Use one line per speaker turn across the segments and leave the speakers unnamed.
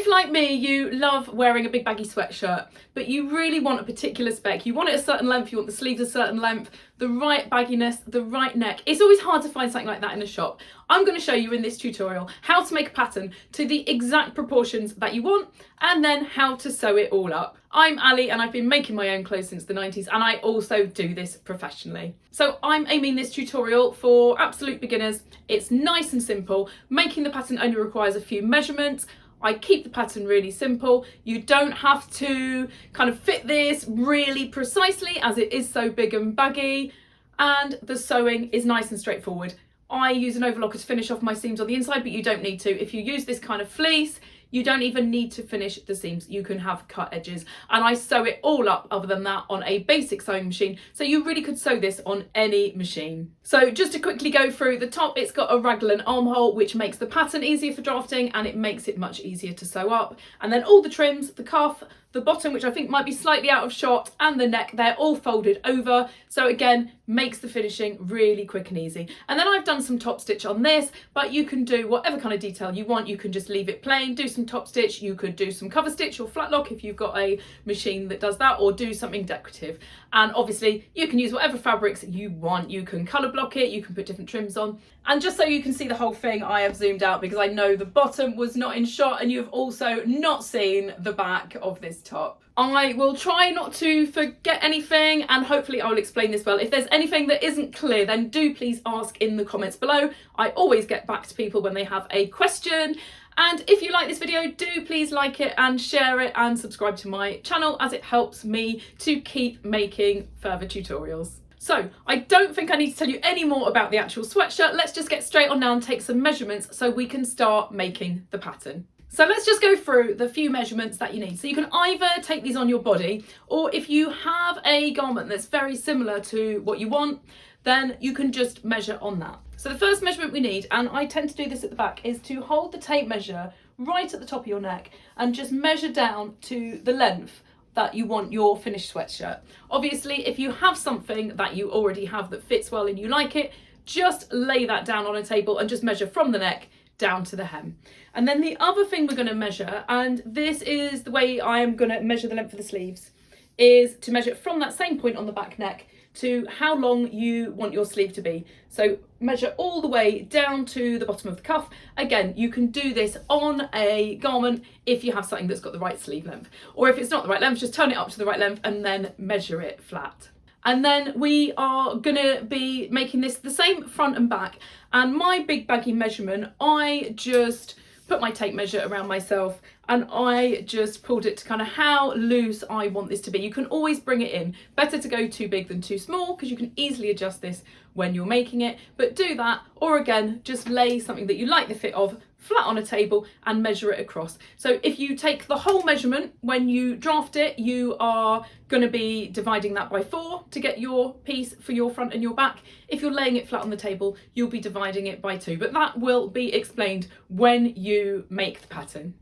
if, like me, you love wearing a big baggy sweatshirt, but you really want a particular spec, you want it a certain length, you want the sleeves a certain length, the right bagginess, the right neck, it's always hard to find something like that in a shop. I'm going to show you in this tutorial how to make a pattern to the exact proportions that you want, and then how to sew it all up. I'm Ali and I've been making my own clothes since the 90s, and I also do this professionally. So I'm aiming this tutorial for absolute beginners. It's nice and simple. Making the pattern only requires a few measurements. I keep the pattern really simple. You don't have to kind of fit this really precisely as it is so big and baggy, and the sewing is nice and straightforward. I use an overlocker to finish off my seams on the inside, but you don't need to. If you use this kind of fleece, you don't even need to finish the seams. You can have cut edges, and I sew it all up other than that on a basic sewing machine, so you really could sew this on any machine. So just to quickly go through the top, it's got a raglan armhole which makes the pattern easier for drafting, and it makes it much easier to sew up. And then all the trims, the cuff, the bottom, which I think might be slightly out of shot, and the neck, they're all folded over, so again makes the finishing really quick and easy. And then I've done some top stitch on this, but you can do whatever kind of detail you want. You can just leave it plain, do some top stitch, you could do some cover stitch or flat lock if you've got a machine that does that, or do something decorative. And obviously you can use whatever fabrics you want. You can colour block it, you can put different trims on. And just so you can see the whole thing, I have zoomed out because I know the bottom was not in shot, and you've also not seen the back of this top. I will try not to forget anything, and hopefully I'll explain this well. If there's anything that isn't clear, then do please ask in the comments below. I always get back to people when they have a question. And if you like this video, do please like it and share it and subscribe to my channel, as it helps me to keep making further tutorials. So I don't think I need to tell you any more about the actual sweatshirt. Let's just get straight on now and take some measurements so we can start making the pattern. So let's just go through the few measurements that you need. So you can either take these on your body, or if you have a garment that's very similar to what you want, then you can just measure on that. So the first measurement we need, and I tend to do this at the back, is to hold the tape measure right at the top of your neck and just measure down to the length that you want your finished sweatshirt. Obviously, if you have something that you already have that fits well and you like it, just lay that down on a table and just measure from the neck down to the hem. And then the other thing we're going to measure, and this is the way I'm going to measure the length of the sleeves, is to measure from that same point on the back neck to how long you want your sleeve to be. So measure all the way down to the bottom of the cuff. Again, you can do this on a garment if you have something that's got the right sleeve length, or if it's not the right length, just turn it up to the right length and then measure it flat. And then we are gonna be making this the same front and back. And my big baggy measurement, I just put my tape measure around myself and I just pulled it to kind of how loose I want this to be. You can always bring it in. Better to go too big than too small, because you can easily adjust this when you're making it. But do that, or again, just lay something that you like the fit of flat on a table and measure it across. So if you take the whole measurement when you draft it, you are going to be dividing that by 4 to get your piece for your front and your back. If you're laying it flat on the table, you'll be dividing it by 2, but that will be explained when you make the pattern.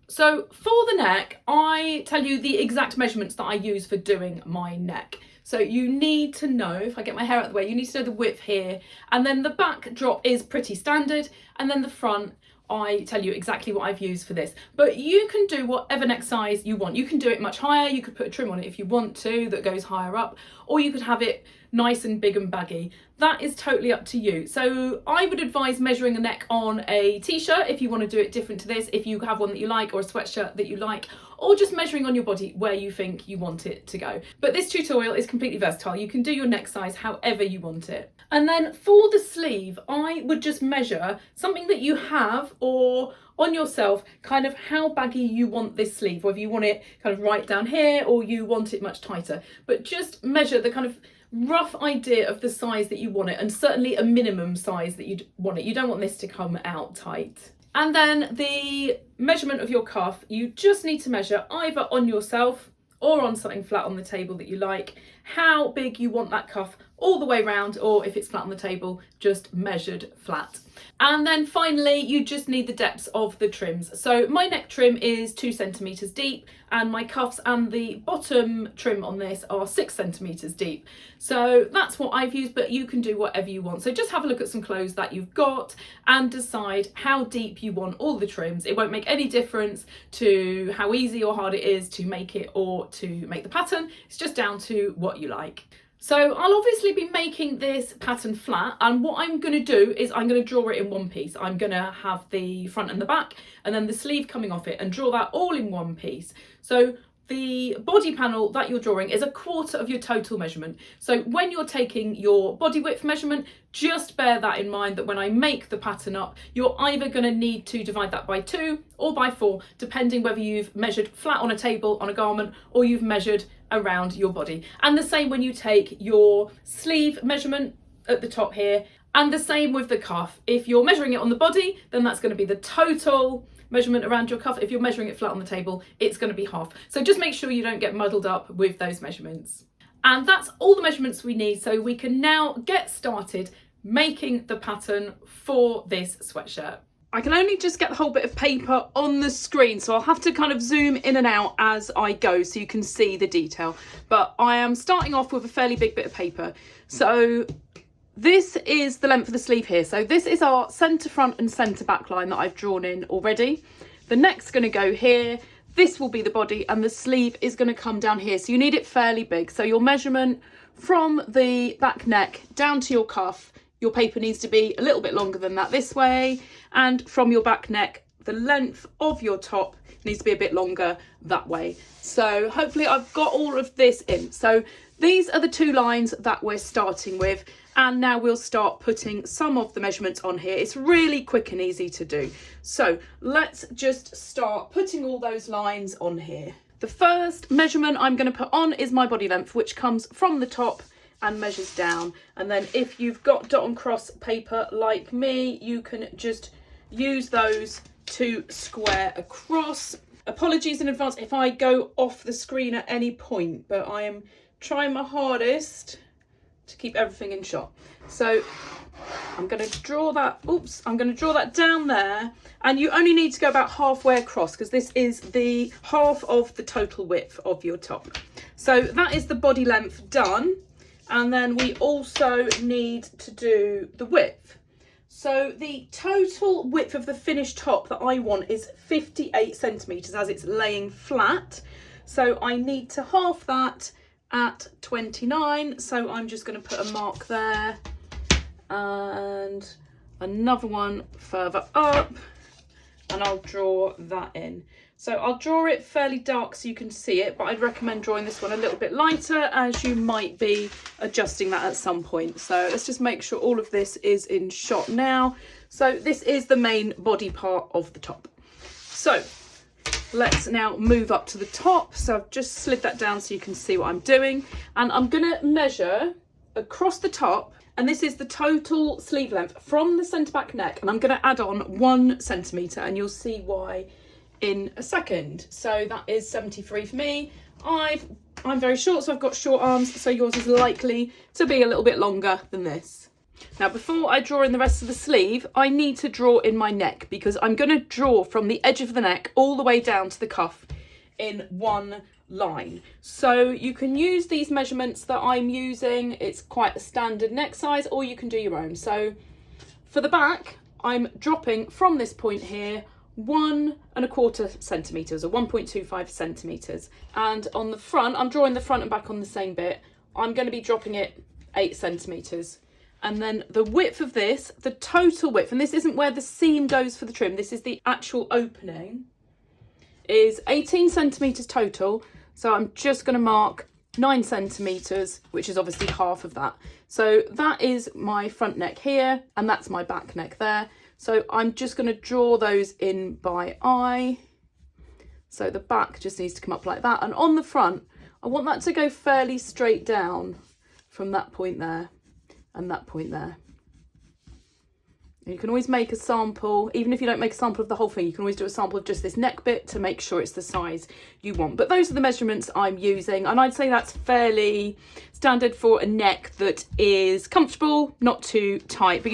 So for the neck, I tell you the exact measurements that I use for doing my neck. So you need to know, if I get my hair out of the way, you need to know the width here, and then the back drop is pretty standard, and then the front, I tell you exactly what I've used for this. But you can do whatever neck size you want. You can do it much higher, you could put a trim on it if you want to that goes higher up, or you could have it nice and big and baggy. That is totally up to you. So I would advise measuring a neck on a t-shirt if you want to do it different to this, if you have one that you like, or a sweatshirt that you like, or just measuring on your body where you think you want it to go. But this tutorial is completely versatile. You can do your neck size however you want it. And then for the sleeve, I would just measure something that you have or on yourself, kind of how baggy you want this sleeve, whether you want it kind of right down here or you want it much tighter. But just measure the kind of rough idea of the size that you want it, and certainly a minimum size that you'd want it. You don't want this to come out tight. And then the measurement of your cuff, you just need to measure either on yourself or on something flat on the table that you like, how big you want that cuff all the way round, or if it's flat on the table, just measured flat. And then finally, you just need the depths of the trims. So my neck trim is 2 centimeters deep, and my cuffs and the bottom trim on this are 6 centimeters deep. So that's what I've used, but you can do whatever you want. So just have a look at some clothes that you've got and decide how deep you want all the trims. It won't make any difference to how easy or hard it is to make it or to make the pattern. It's just down to what you like. So I'll obviously be making this pattern flat, and what I'm going to do is I'm going to draw it in one piece. I'm going to have the front and the back and then the sleeve coming off it and draw that all in one piece. So the body panel that you're drawing is 1/4 of your total measurement. So when you're taking your body width measurement, just bear that in mind, that when I make the pattern up, you're either going to need to divide that by 2 or by 4, depending whether you've measured flat on a table on a garment or you've measured around your body. And the same when you take your sleeve measurement at the top here, and the same with the cuff. If you're measuring it on the body, then that's going to be the total measurement around your cuff. If you're measuring it flat on the table, it's going to be half. So just make sure you don't get muddled up with those measurements. And that's all the measurements we need, so we can now get started making the pattern for this sweatshirt. I can only just get the whole bit of paper on the screen, so I'll have to kind of zoom in and out as I go so you can see the detail. But I am starting off with a fairly big bit of paper. So this is the length of the sleeve here. So this is our centre front and centre back line that I've drawn in already. The neck's going to go here. This will be the body, and the sleeve is going to come down here. So you need it fairly big. So your measurement from the back neck down to your cuff, your paper needs to be a little bit longer than that this way, and from your back neck, the length of your top needs to be a bit longer that way. So hopefully I've got all of this in. So these are the 2 lines that we're starting with, and now we'll start putting some of the measurements on here. It's really quick and easy to do. So let's just start putting all those lines on here. The first measurement I'm going to put on is my body length, which comes from the top and measures down. And then if you've got dot and cross paper like me, you can just use those to square across. Apologies in advance if I go off the screen at any point, but I am trying my hardest to keep everything in shot. So I'm going to draw that, I'm going to draw that down there, and you only need to go about halfway across because this is the half of the total width of your top. So that is the body length done. And then we also need to do the width. So the total width of the finished top that I want is 58 centimeters as it's laying flat. So I need to half that at 29. So I'm just going to put a mark there and another one further up, and I'll draw that in. So I'll draw it fairly dark so you can see it, but I'd recommend drawing this one a little bit lighter as you might be adjusting that at some point. So let's just make sure all of this is in shot now. So this is the main body part of the top. So let's now move up to the top. So I've just slid that down so you can see what I'm doing. And I'm going to measure across the top, and this is the total sleeve length from the centre back neck, and I'm going to add on 1 centimetre, and you'll see why in a second. So that is 73 for me. I'm very short, so I've got short arms, so yours is likely to be a little bit longer than this. Now before I draw in the rest of the sleeve, I need to draw in my neck, because I'm going to draw from the edge of the neck all the way down to the cuff in one line. So you can use these measurements that I'm using. It's quite a standard neck size, or you can do your own. So for the back, I'm dropping from this point here 1¼ centimetres or 1.25 centimetres, and on the front, I'm drawing the front and back on the same bit, I'm going to be dropping it 8 centimetres. And then the width of this, the total width, and this isn't where the seam goes for the trim, this is the actual opening, is 18 centimetres total. So I'm just going to mark 9 centimetres, which is obviously half of that. So that is my front neck here, and that's my back neck there. So I'm just going to draw those in by eye. So the back just needs to come up like that. And on the front, I want that to go fairly straight down from that point there and that point there. And you can always make a sample, even if you don't make a sample of the whole thing, you can always do a sample of just this neck bit to make sure it's the size you want. But those are the measurements I'm using, and I'd say that's fairly standard for a neck that is comfortable, not too tight,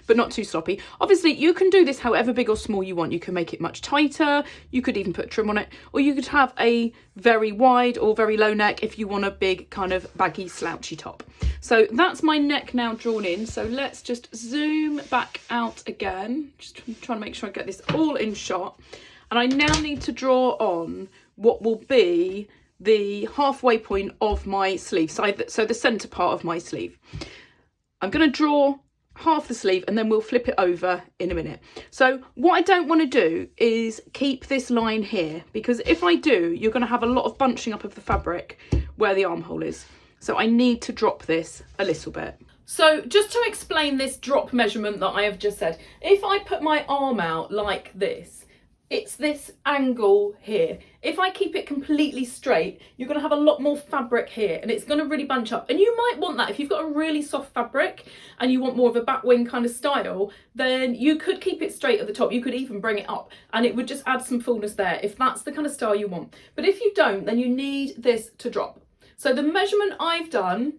but not too sloppy. Obviously, you can do this however big or small you want. You can make it much tighter, you could even put trim on it, or you could have a very wide or very low neck if you want a big kind of baggy slouchy top. So that's my neck now drawn in. So let's just zoom back out again. Just trying to make sure I get this all in shot. And I now need to draw on what will be the halfway point of my sleeve. So the centre part of my sleeve. I'm going to draw half the sleeve and then we'll flip it over in a minute. So what I don't want to do is keep this line here, because if I do, you're going to have a lot of bunching up of the fabric where the armhole is. So I need to drop this a little bit. So just to explain this drop measurement that I have just said, if I put my arm out like this, it's this angle here. If I keep it completely straight, you're going to have a lot more fabric here and it's going to really bunch up. And you might want that if you've got a really soft fabric and you want more of a back wing kind of style, then you could keep it straight at the top. You could even bring it up and it would just add some fullness there if that's the kind of style you want. But if you don't, then you need this to drop. So the measurement I've done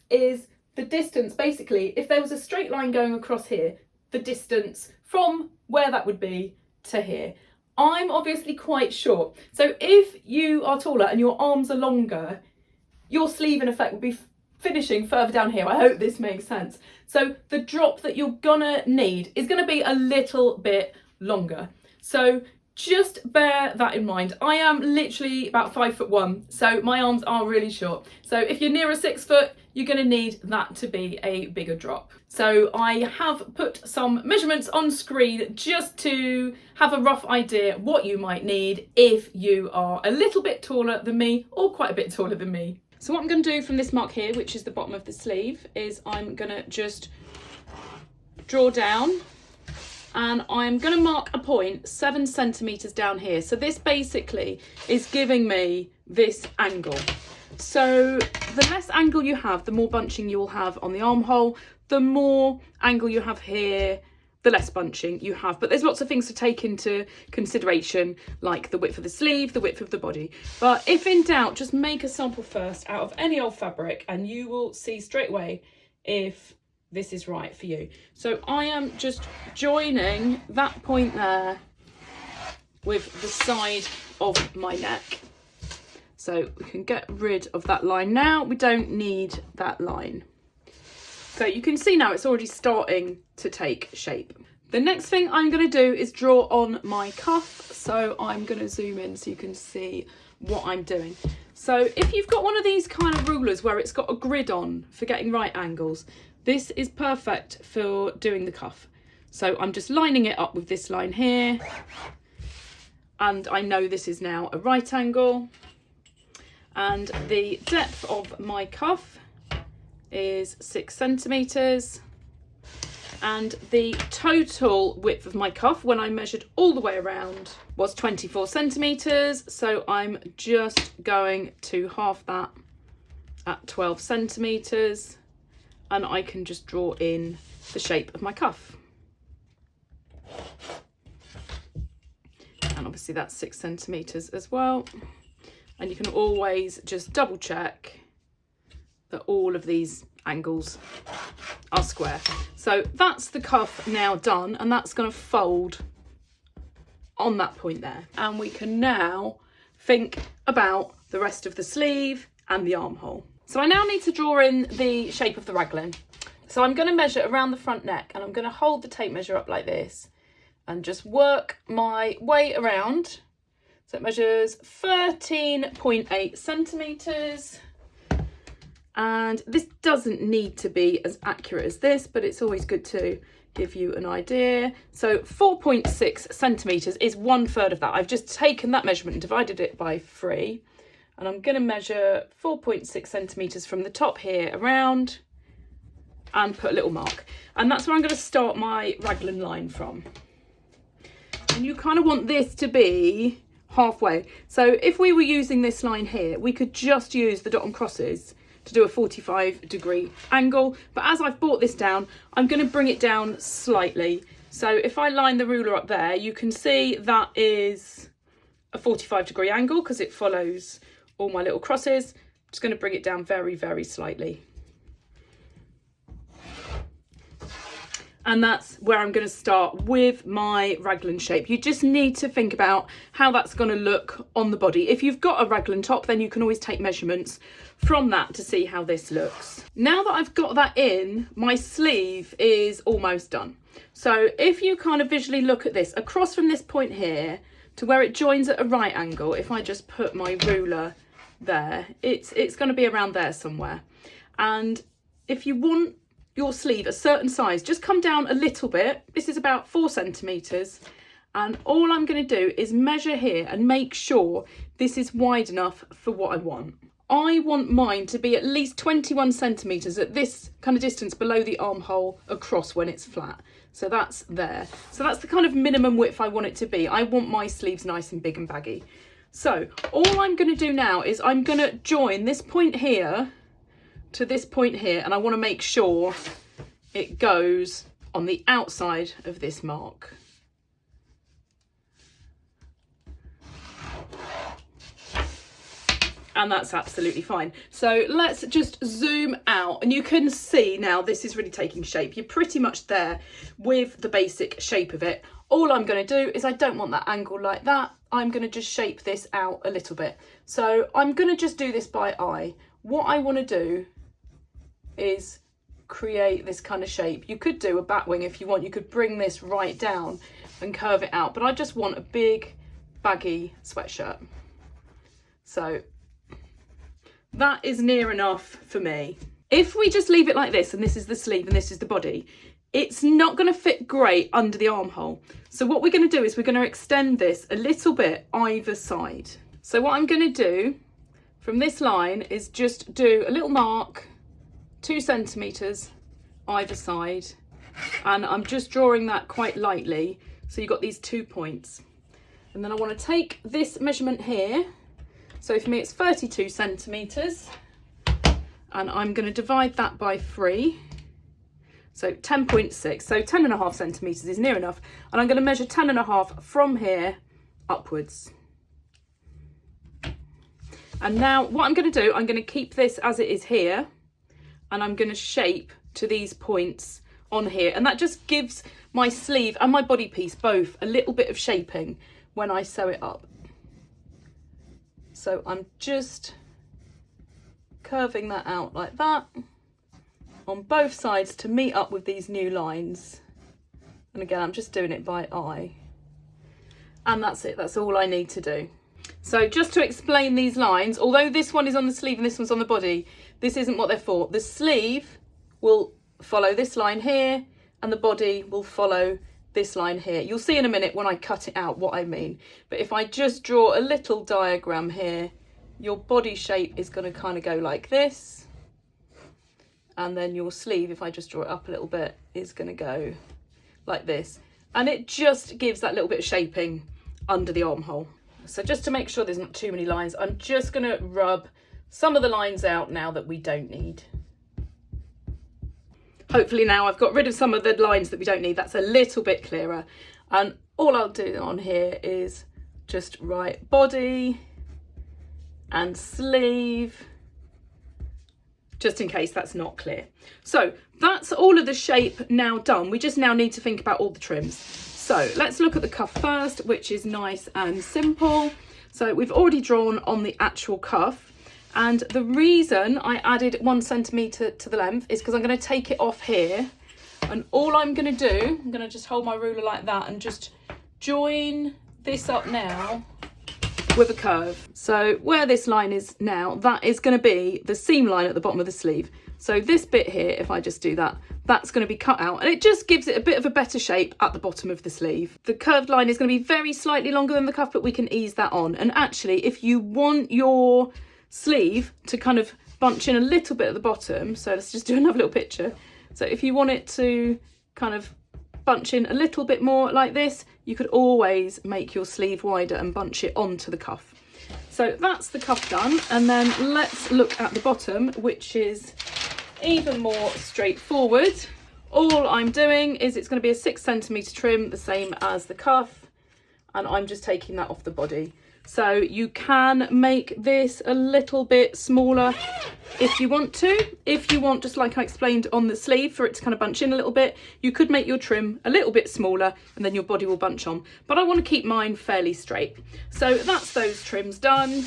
is the distance, basically, if there was a straight line going across here, the distance from where that would be to here. I'm obviously quite short. So if you are taller and your arms are longer, your sleeve in effect will be finishing further down here. I hope this makes sense. So the drop that you're gonna need is gonna be a little bit longer. So just bear that in mind. I am literally about 5'1", so my arms are really short. So if you're near a 6 foot, you're going to need that to be a bigger drop. So I have put some measurements on screen just to have a rough idea what you might need if you are a little bit taller than me or quite a bit taller than me. So what I'm going to do from this mark here, which is the bottom of the sleeve, is I'm going to just draw down. And I'm going to mark a point 7 centimetres down here. So this basically is giving me this angle. So the less angle you have, the more bunching you will have on the armhole. The more angle you have here, the less bunching you have. But there's lots of things to take into consideration, like the width of the sleeve, the width of the body. But if in doubt, just make a sample first out of any old fabric and you will see straight away if this is right for you. So I am just joining that point there with the side of my neck. So we can get rid of that line now. We don't need that line. So you can see now it's already starting to take shape. The next thing I'm going to do is draw on my cuff. So I'm going to zoom in so you can see what I'm doing. So if you've got one of these kind of rulers where it's got a grid on for getting right angles, this is perfect for doing the cuff. So I'm just lining it up with this line here. And I know this is now a right angle. And the depth of my cuff is 6 centimetres. And the total width of my cuff, when I measured all the way around, was 24 centimetres. So I'm just going to half that at 12 centimetres. And I can just draw in the shape of my cuff. And obviously that's 6 centimetres as well. And you can always just double check that all of these angles are square. So that's the cuff now done, and that's going to fold on that point there. And we can now think about the rest of the sleeve and the armhole. So I now need to draw in the shape of the raglan. So I'm going to measure around the front neck, and I'm going to hold the tape measure up like this and just work my way around. So it measures 13.8 centimetres. And this doesn't need to be as accurate as this, but it's always good to give you an idea. So 4.6 centimetres is 1/3 of that. I've just taken that measurement and divided it by 3. And I'm going to measure 4.6 centimetres from the top here around and put a little mark. And that's where I'm going to start my raglan line from. And you kind of want this to be halfway. So if we were using this line here, we could just use the dot and crosses to do a 45-degree angle. But as I've brought this down, I'm going to bring it down slightly So if I line the ruler up there, you can see that is a 45-degree angle because it follows all my little crosses. I'm just going to bring it down very, very slightly. And that's where I'm going to start with my raglan shape. You just need to think about how that's going to look on the body. If you've got a raglan top, then you can always take measurements from that to see how this looks. Now that I've got that in, my sleeve is almost done. So if you kind of visually look at this, across from this point here to where it joins at a right angle, if I just put my ruler there, it's going to be around there somewhere. And if you want your sleeve a certain size, just come down a little bit. This is about 4 centimeters, and all I'm going to do is measure here and make sure this is wide enough for what I want. I want mine to be at least 21 centimeters at this kind of distance below the armhole across when it's flat. So that's there. So that's the kind of minimum width I want it to be. I want my sleeves nice and big and baggy. So all I'm going to do now is I'm going to join this point here to this point here, and I want to make sure it goes on the outside of this mark. And that's absolutely fine. So let's just zoom out, and you can see now this is really taking shape. You're pretty much there with the basic shape of it. All I'm going to do is, I don't want that angle like that. I'm going to just shape this out a little bit. So I'm going to just do this by eye. What I want to do is create this kind of shape. You could do a bat wing if you want. You could bring this right down and curve it out, but I just want a big baggy sweatshirt. So that is near enough for me. If we just leave it like this, and this is the sleeve and this is the body, it's not going to fit great under the armhole. So what we're going to do is we're going to extend this a little bit either side. So what I'm going to do from this line is just do a little mark, 2 centimeters either side, and I'm just drawing that quite lightly, so you've got these 2 points. And then I want to take this measurement here, so for me it's 32 centimeters, and I'm going to divide that by 3, so 10.6, so 10.5 centimeters is near enough, and I'm going to measure 10.5 from here upwards. And now what I'm going to do, I'm going to keep this as it is here, and I'm going to shape to these points on here, and that just gives my sleeve and my body piece both a little bit of shaping when I sew it up. So I'm just curving that out like that on both sides to meet up with these new lines. And again, I'm just doing it by eye. And that's it, that's all I need to do. So just to explain these lines, although this one is on the sleeve and this one's on the body, this isn't what they're for. The sleeve will follow this line here, and the body will follow this line here. You'll see in a minute when I cut it out what I mean. But if I just draw a little diagram here, your body shape is going to kind of go like this. And then your sleeve, if I just draw it up a little bit, is going to go like this. And it just gives that little bit of shaping under the armhole. So just to make sure there's not too many lines, I'm just going to rub some of the lines out now that we don't need. Hopefully now I've got rid of some of the lines that we don't need. That's a little bit clearer. And all I'll do on here is just write body and sleeve, just in case that's not clear. So that's all of the shape now done. We just now need to think about all the trims. So let's look at the cuff first, which is nice and simple. So we've already drawn on the actual cuff. And the reason I added 1 centimetre to the length is because I'm going to take it off here. And all I'm going to do, I'm going to just hold my ruler like that and just join this up now with a curve. So where this line is now, that is going to be the seam line at the bottom of the sleeve. So this bit here, if I just do that, that's going to be cut out, and it just gives it a bit of a better shape at the bottom of the sleeve. The curved line is going to be very slightly longer than the cuff, but we can ease that on. And actually, if you want your sleeve to kind of bunch in a little bit at the bottom, so let's just do another little picture. So if you want it to kind of bunch in a little bit more like this, you could always make your sleeve wider and bunch it onto the cuff. So that's the cuff done, and then let's look at the bottom, which is even more straightforward. all I'm doing is it's going to be a 6 centimetre trim, the same as the cuff, and I'm just taking that off the body. So you can make this a little bit smaller if you want to. If you want, just like I explained on the sleeve, for it to kind of bunch in a little bit, you could make your trim a little bit smaller and then your body will bunch on. But I want to keep mine fairly straight. So that's those trims done.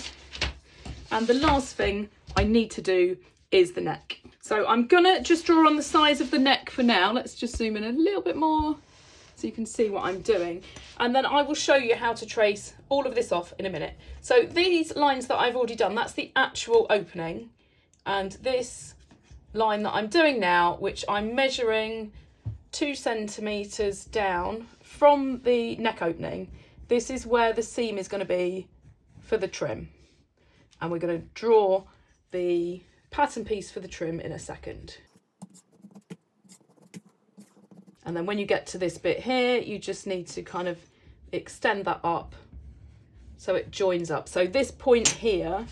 And the last thing I need to do is the neck. So I'm gonna just draw on the size of the neck for now. Let's just zoom in a little bit more so you can see what I'm doing. And then I will show you how to trace all of this off in a minute. So these lines that I've already done, that's the actual opening. And this line that I'm doing now, which I'm measuring 2 centimetres down from the neck opening, this is where the seam is going to be for the trim. And we're going to draw the pattern piece for the trim in a second. And then when you get to this bit here, you just need to kind of extend that up so it joins up. So this point here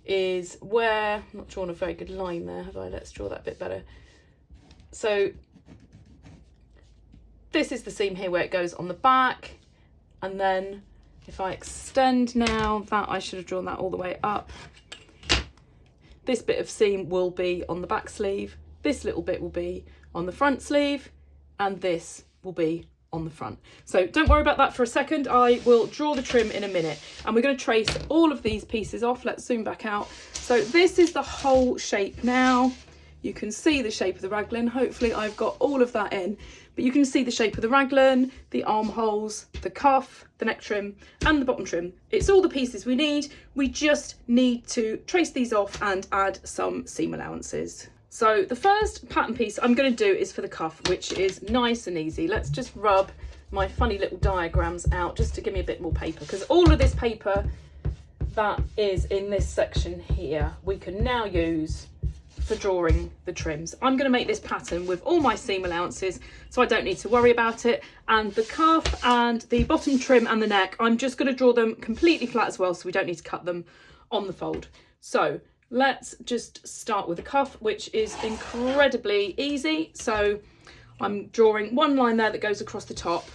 is where, I'm not drawing a very good line there, have I? Let's draw that a bit better. So this is the seam here where it goes on the back. And then if I extend now, that I should have drawn that all the way up. This bit of seam will be on the back sleeve. This little bit will be on the front sleeve. And this will be on the front. So don't worry about that for a second. I will draw the trim in a minute and we're going to trace all of these pieces off. Let's zoom back out. So this is the whole shape now. You can see the shape of the raglan. Hopefully I've got all of that in, but you can see the shape of the raglan, the armholes, the cuff, the neck trim and the bottom trim. It's all the pieces we need. We just need to trace these off and add some seam allowances. So the first pattern piece I'm going to do is for the cuff, which is nice and easy. Let's just rub my funny little diagrams out just to give me a bit more paper, because all of this paper that is in this section here we can now use for drawing the trims. I'm going to make this pattern with all my seam allowances, so I don't need to worry about it. And the cuff and the bottom trim and the neck, I'm just going to draw them completely flat as well, so we don't need to cut them on the fold. So let's just start with the cuff, which is incredibly easy. So I'm drawing one line there that goes across the top,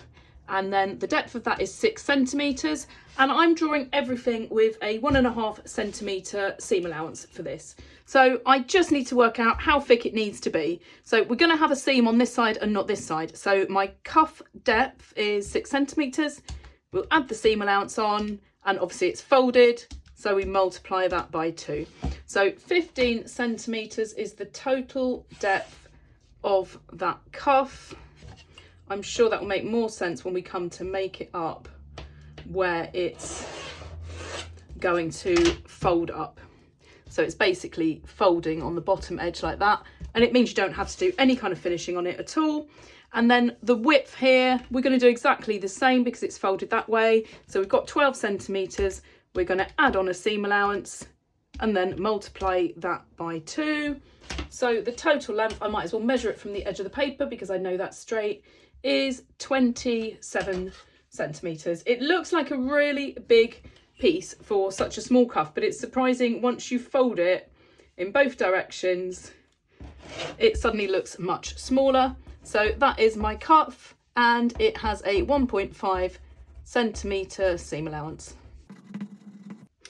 and then the depth of that is 6 centimetres, and I'm drawing everything with a 1.5 centimetre seam allowance for this. So I just need to work out how thick it needs to be. So we're going to have a seam on this side and not this side. So my cuff depth is 6 centimetres. We'll add the seam allowance on, and obviously it's folded, so we multiply that by 2. So 15 centimetres is the total depth of that cuff. I'm sure that will make more sense when we come to make it up, where it's going to fold up. So it's basically folding on the bottom edge like that. And it means you don't have to do any kind of finishing on it at all. And then the width here, we're going to do exactly the same because it's folded that way. So we've got 12 centimetres. We're going to add on a seam allowance and then multiply that by 2. So the total length, I might as well measure it from the edge of the paper because I know that's straight, is 27 centimetres. It looks like a really big piece for such a small cuff, but it's surprising once you fold it in both directions, it suddenly looks much smaller. So that is my cuff, and it has a 1.5 centimetre seam allowance.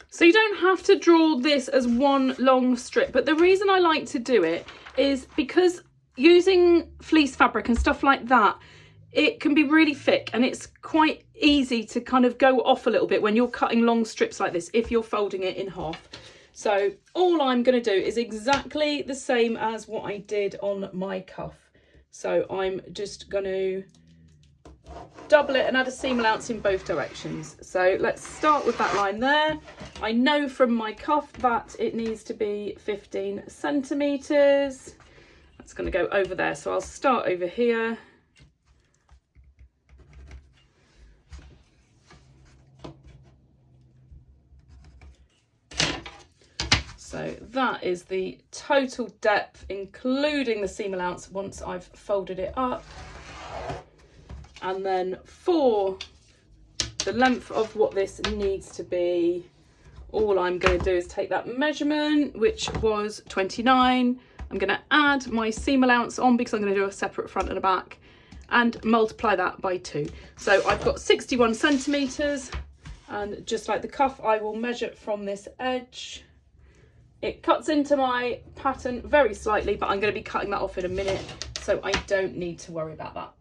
So you don't have to draw this as one long strip, but the reason I like to do it is because using fleece fabric and stuff like that, it can be really thick and it's quite easy to kind of go off a little bit when you're cutting long strips like this if you're folding it in half. So all I'm going to do is exactly the same as what I did on my cuff. So I'm just going to double it and add a seam allowance in both directions. So let's start with that line there. I know from my cuff that it needs to be 15 centimetres. That's going to go over there. So I'll start over here. So that is the total depth, including the seam allowance once I've folded it up. And then for the length of what this needs to be, all I'm going to do is take that measurement, which was 29, I'm going to add my seam allowance on because I'm going to do a separate front and a back, and multiply that by 2. So I've got 61 centimetres, and just like the cuff, I will measure from this edge. It cuts into my pattern very slightly, but I'm going to be cutting that off in a minute, so I don't need to worry about that.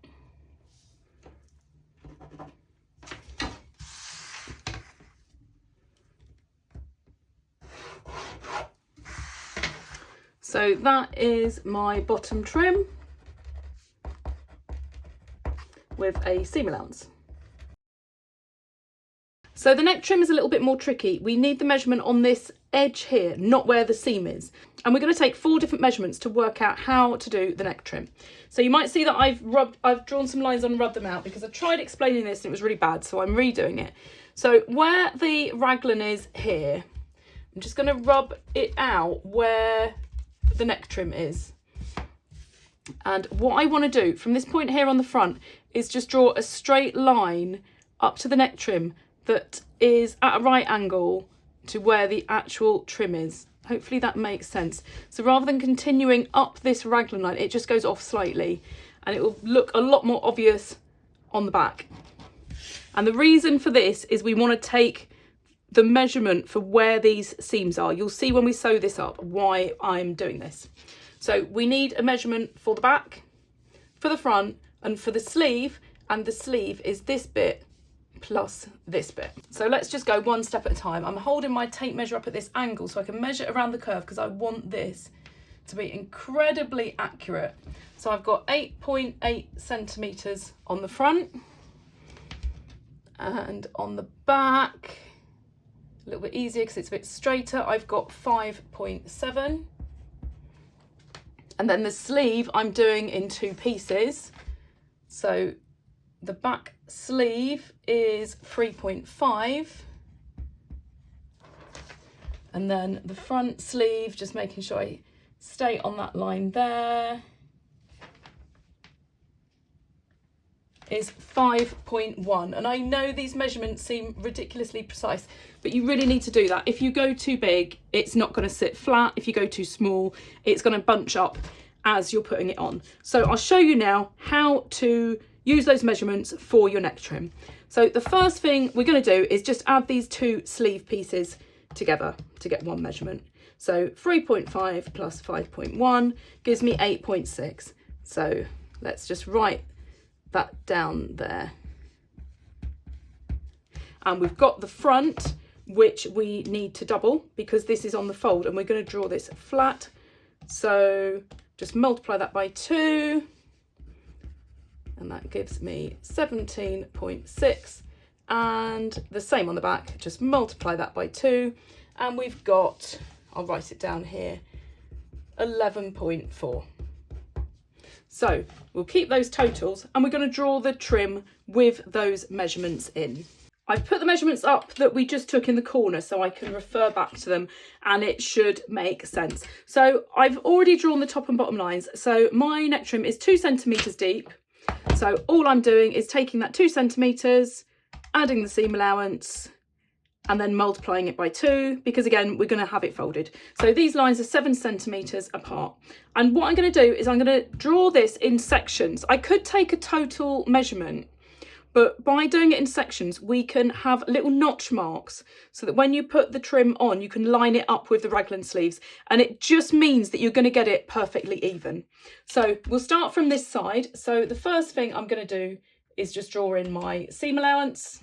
So that is my bottom trim with a seam allowance. So the neck trim is a little bit more tricky. We need the measurement on this edge here, not where the seam is. And we're going to take 4 different measurements to work out how to do the neck trim. So you might see that I've drawn some lines on and rubbed them out because I tried explaining this and it was really bad, so I'm redoing it. So where the raglan is here, I'm just going to rub it out where the neck trim is. And what I want to do from this point here on the front is just draw a straight line up to the neck trim that is at a right angle to where the actual trim is. Hopefully that makes sense. So rather than continuing up this raglan line, it just goes off slightly and it will look a lot more obvious on the back. And the reason for this is we want to take the measurement for where these seams are. You'll see when we sew this up why I'm doing this. So we need a measurement for the back, for the front, and for the sleeve, and the sleeve is this bit plus this bit. So let's just go one step at a time. I'm holding my tape measure up at this angle so I can measure around the curve because I want this to be incredibly accurate. So I've got 8.8 centimetres on the front, and on the back, a little bit easier because it's a bit straighter, I've got 5.7. And then the sleeve I'm doing in 2 pieces. So the back sleeve is 3.5. And then the front sleeve, just making sure I stay on that line there, is 5.1. And I know these measurements seem ridiculously precise, but you really need to do that. If you go too big, it's not going to sit flat. If you go too small, it's going to bunch up as you're putting it on. So I'll show you now how to use those measurements for your neck trim. So the first thing we're going to do is just add these 2 sleeve pieces together to get one measurement. So 3.5 plus 5.1 gives me 8.6. So let's just write that down there. And we've got the front, which we need to double because this is on the fold, and we're going to draw this flat. So just multiply that by 2, and that gives me 17.6. And the same on the back, just multiply that by 2, and we've got, I'll write it down here, 11.4. So we'll keep those totals and we're going to draw the trim with those measurements in. I've put the measurements up that we just took in the corner so I can refer back to them and it should make sense. So I've already drawn the top and bottom lines. So my neck trim is 2 centimetres deep. So all I'm doing is taking that 2 centimetres, adding the seam allowance, and then multiplying it by 2 because again we're going to have it folded. So these lines are 7 centimetres apart, and what I'm going to do is I'm going to draw this in sections. I could take a total measurement, but by doing it in sections we can have little notch marks so that when you put the trim on you can line it up with the raglan sleeves, and it just means that you're going to get it perfectly even. So we'll start from this side. So the first thing I'm going to do is just draw in my seam allowance.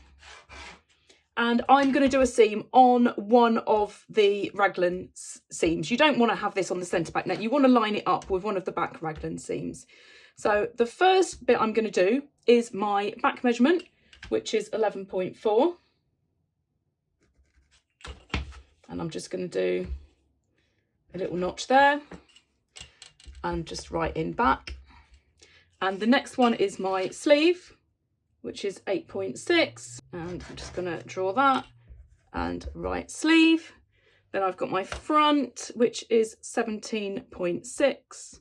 And I'm going to do a seam on one of the raglan seams. You don't want to have this on the centre back neck. You want to line it up with one of the back raglan seams. So the first bit I'm going to do is my back measurement, which is 11.4. And I'm just going to do a little notch there and just write in back. And the next one is my sleeve, which is 8.6, and I'm just going to draw that and write sleeve. Then I've got my front, which is 17.6.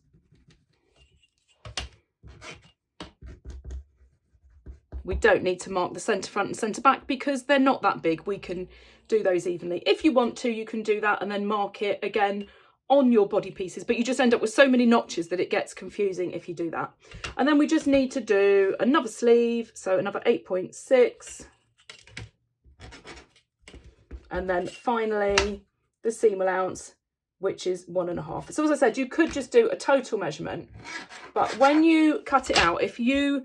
We don't need to mark the centre front and centre back because they're not that big. We can do those evenly. If you want to, you can do that and then mark it again on your body pieces, but you just end up with so many notches that it gets confusing if you do that. And then we just need to do another sleeve, so another 8.6, and then finally the seam allowance, which is 1.5. So as I said, you could just do a total measurement, but when you cut it out, if you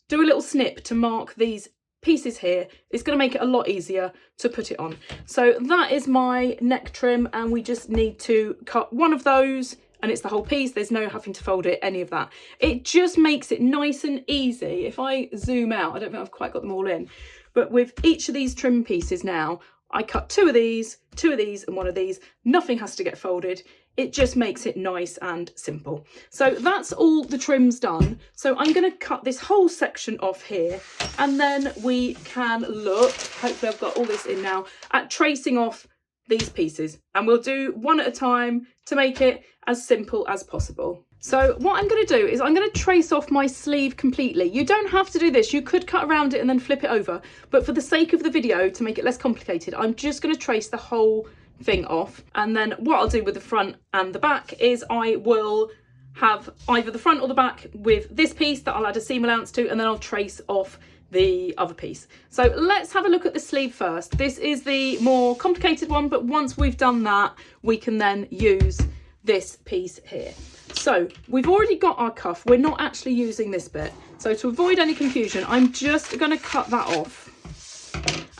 do a little snip to mark these pieces here, it's going to make it a lot easier to put it on. So that is my neck trim, and we just need to cut one of those and it's the whole piece. There's no having to fold it, any of that. It just makes it nice and easy. If I zoom out, I don't think I've quite got them all in, but with each of these trim pieces now, I cut two of these and one of these. Nothing has to get folded. It just makes it nice and simple. So that's all the trims done. So I'm going to cut this whole section off here, and then we can look, hopefully I've got all this in now, at tracing off these pieces, and we'll do one at a time to make it as simple as possible. So what I'm going to do is I'm going to trace off my sleeve completely. You don't have to do this. You could cut around it and then flip it over. But for the sake of the video, to make it less complicated, I'm just going to trace the whole thing off. And then what I'll do with the front and the back is I will have either the front or the back with this piece that I'll add a seam allowance to, and then I'll trace off the other piece. So let's have a look at the sleeve first. This is the more complicated one, but once we've done that, we can then use this piece here. So we've already got our cuff. We're not actually using this bit. So to avoid any confusion, I'm just going to cut that off.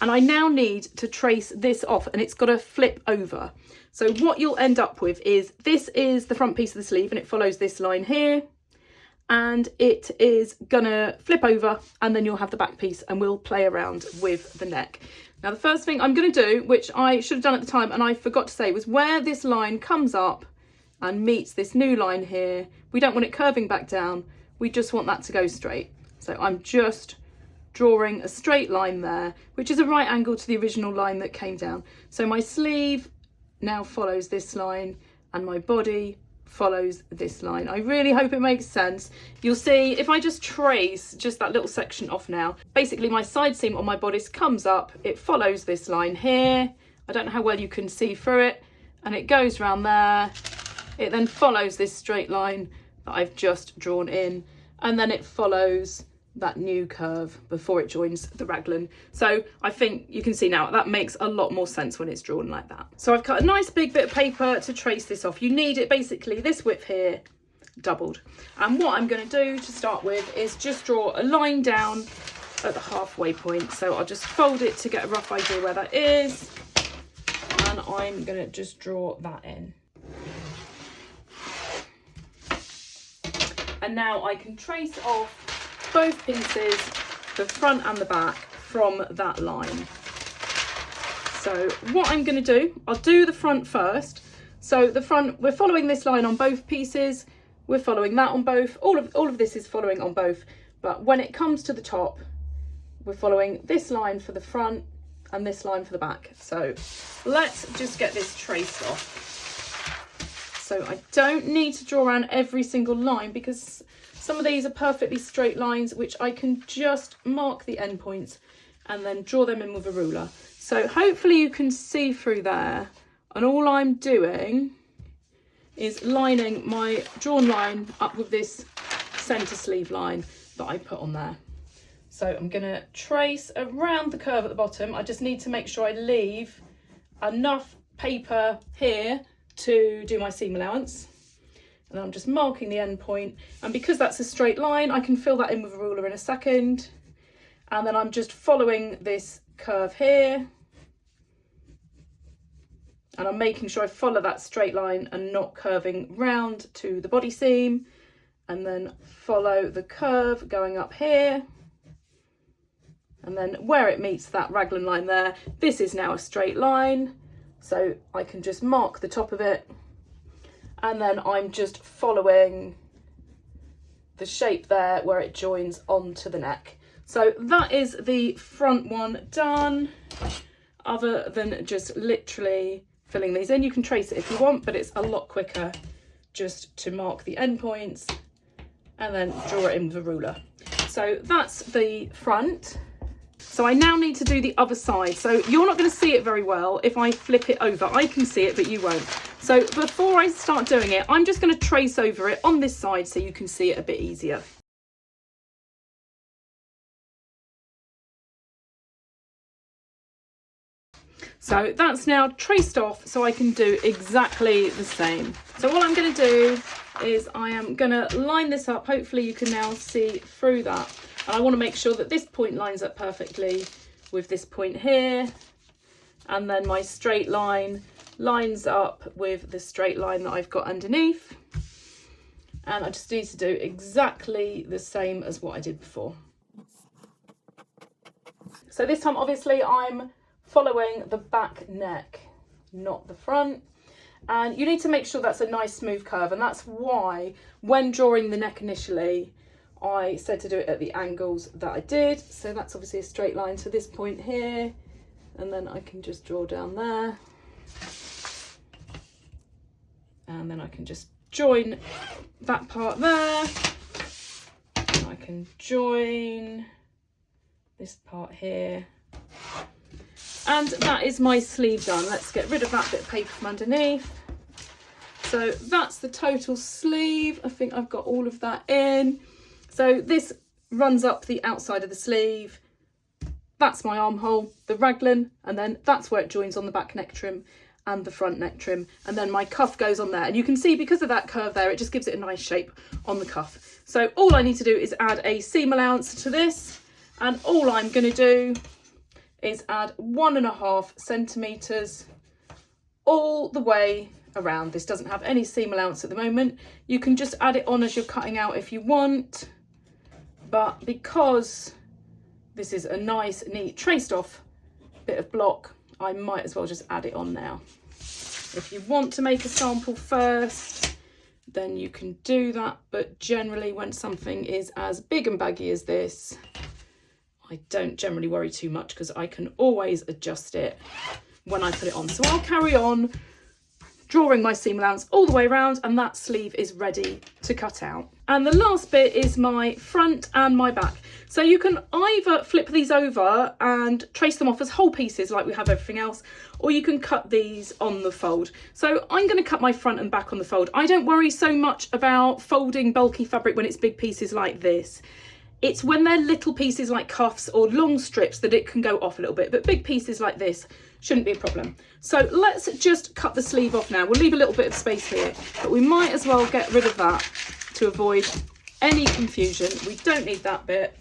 And I now need to trace this off, and it's got to flip over. So what you'll end up with is, this is the front piece of the sleeve, and it follows this line here. And it is going to flip over, and then you'll have the back piece, and we'll play around with the neck. Now, the first thing I'm going to do, which I should have done at the time and I forgot to say, was where this line comes up and meets this new line here, we don't want it curving back down, we just want that to go straight. So I'm just drawing a straight line there, which is a right angle to the original line that came down. So my sleeve now follows this line and my body follows this line. I really hope it makes sense. You'll see if I just trace just that little section off now, basically my side seam on my bodice comes up, it follows this line here. I don't know how well you can see through it, and it goes around there. It then follows this straight line that I've just drawn in, and then it follows that new curve before it joins the raglan. So I think you can see now that makes a lot more sense when it's drawn like that. So I've cut a nice big bit of paper to trace this off. You need it basically this width here doubled. And what I'm going to do to start with is just draw a line down at the halfway point. So I'll just fold it to get a rough idea where that is, and I'm going to just draw that in. And now I can trace off both pieces, the front and the back, from that line. So what I'm going to do, I'll do the front first. So the front, we're following this line on both pieces, we're following that on both, all of this is following on both, but when it comes to the top, we're following this line for the front and this line for the back. So let's just get this traced off. So I don't need to draw around every single line, because some of these are perfectly straight lines, which I can just mark the endpoints and then draw them in with a ruler. So hopefully you can see through there. And all I'm doing is lining my drawn line up with this centre sleeve line that I put on there. So I'm going to trace around the curve at the bottom. I just need to make sure I leave enough paper here to do my seam allowance. And I'm just marking the end point, and because that's a straight line, I can fill that in with a ruler in a second. And then I'm just following this curve here, and I'm making sure I follow that straight line and not curving round to the body seam, and then follow the curve going up here, and then where it meets that raglan line there, this is now a straight line, so I can just mark the top of it. And then I'm just following the shape there where it joins onto the neck. So that is the front one done, other than just literally filling these in. You can trace it if you want, but it's a lot quicker just to mark the endpoints and then draw it in with a ruler. So that's the front. So I now need to do the other side. So you're not going to see it very well if I flip it over. I can see it, but you won't. So before I start doing it, I'm just going to trace over it on this side so you can see it a bit easier. So that's now traced off so I can do exactly the same. So what I'm going to do is I am going to line this up. Hopefully you can now see through that. And I want to make sure that this point lines up perfectly with this point here. And then my straight line lines up with the straight line that I've got underneath. And I just need to do exactly the same as what I did before. So this time, obviously, I'm following the back neck, not the front. And you need to make sure that's a nice smooth curve. And that's why when drawing the neck initially, I said to do it at the angles that I did. So that's obviously a straight line to this point here. And then I can just draw down there. And then I can just join that part there. And I can join this part here. And that is my sleeve done. Let's get rid of that bit of paper from underneath. So that's the total sleeve. I think I've got all of that in. So this runs up the outside of the sleeve. That's my armhole, the raglan, and then that's where it joins on the back neck trim and the front neck trim. And then my cuff goes on there. And you can see because of that curve there, it just gives it a nice shape on the cuff. So all I need to do is add a seam allowance to this. And all I'm going to do is add 1.5 centimetres all the way around. This doesn't have any seam allowance at the moment. You can just add it on as you're cutting out if you want. But because this is a nice, neat, traced off bit of block, I might as well just add it on now. If you want to make a sample first, then you can do that. But generally, when something is as big and baggy as this, I don't generally worry too much because I can always adjust it when I put it on. So I'll carry on drawing my seam allowance all the way around, and that sleeve is ready to cut out. And the last bit is my front and my back. So you can either flip these over and trace them off as whole pieces like we have everything else, or you can cut these on the fold. So I'm going to cut my front and back on the fold. I don't worry so much about folding bulky fabric when it's big pieces like this. It's when they're little pieces like cuffs or long strips that it can go off a little bit, but big pieces like this shouldn't be a problem. So let's just cut the sleeve off now. We'll leave a little bit of space here, but we might as well get rid of that to avoid any confusion. We don't need that bit.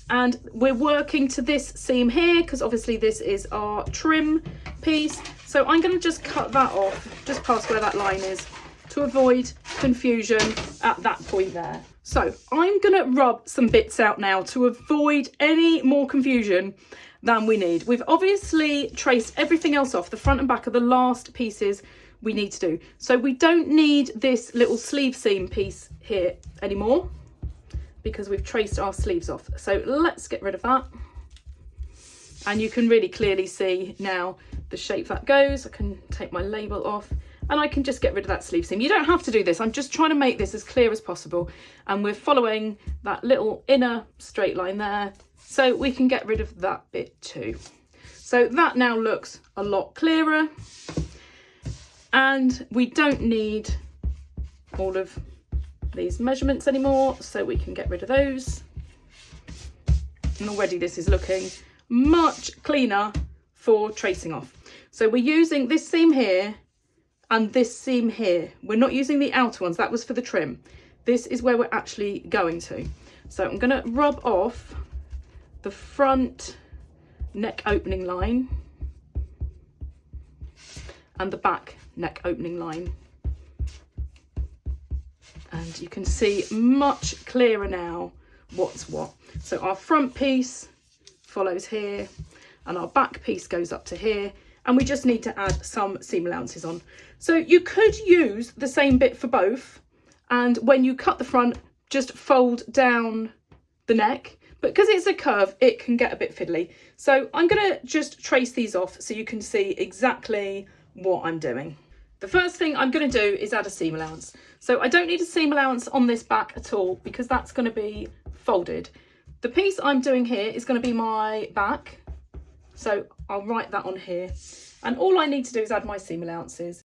And we're working to this seam here because obviously this is our trim piece. So I'm going to just cut that off just past where that line is to avoid confusion at that point there. So I'm going to rub some bits out now to avoid any more confusion than we need. We've obviously traced everything else off. The front and back are the last pieces we need to do. So we don't need this little sleeve seam piece here anymore because we've traced our sleeves off. So let's get rid of that. And you can really clearly see now the shape that goes. I can take my label off and I can just get rid of that sleeve seam. You don't have to do this. I'm just trying to make this as clear as possible. And we're following that little inner straight line there, so we can get rid of that bit too. So that now looks a lot clearer. And we don't need all of these measurements anymore, so we can get rid of those. And already this is looking much cleaner for tracing off. So we're using this seam here and this seam here. We're not using the outer ones, that was for the trim. This is where we're actually going to. So I'm going to rub off the front neck opening line and the back neck opening line. And you can see much clearer now what's what. So our front piece follows here and our back piece goes up to here. And we just need to add some seam allowances on. So you could use the same bit for both. And when you cut the front, just fold down the neck. But because it's a curve, it can get a bit fiddly. So I'm going to just trace these off so you can see exactly what I'm doing. The first thing I'm going to do is add a seam allowance. So I don't need a seam allowance on this back at all because that's going to be folded. the piece I'm doing here is going to be my back. So I'll write that on here. And all I need to do is add my seam allowances.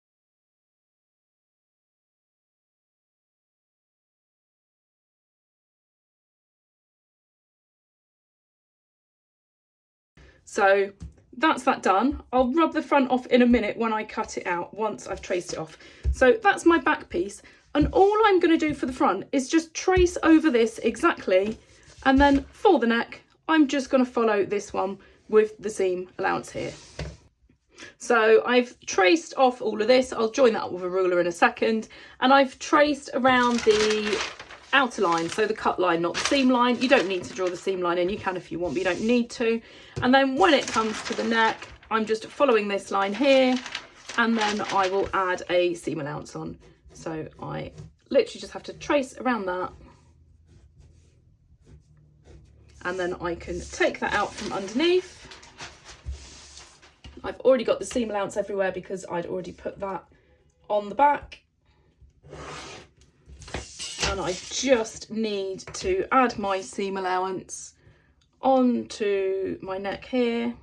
So that's that done. I'll rub the front off in a minute when I cut it out, once I've traced it off. So that's my back piece. And all I'm going to do for the front is just trace over this exactly. And then for the neck, I'm just going to follow this one with the seam allowance here. So I've traced off all of this. I'll join that up with a ruler in a second. And I've traced around the outer line, so the cut line, not the seam line. You don't need to draw the seam line in, you can if you want, but you don't need to. And then when it comes to the neck, I'm just following this line here, and then I will add a seam allowance on. So I literally just have to trace around that, and then I can take that out from underneath. I've already got the seam allowance everywhere because I'd already put that on the back. And I just need to add my seam allowance onto my neck here.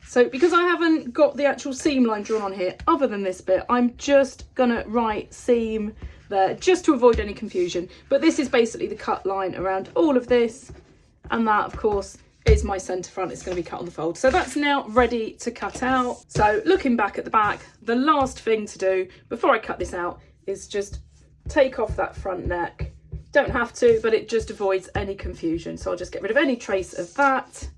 So because I haven't got the actual seam line drawn on here, other than this bit, I'm just gonna write seam there just to avoid any confusion. But this is basically the cut line around all of this, and that of course is my centre front. It's going to be cut on the fold. So that's now ready to cut out. So looking back at the back, the last thing to do before I cut this out is just take off that front neck. Don't have to, but it just avoids any confusion. So I'll just get rid of any trace of that.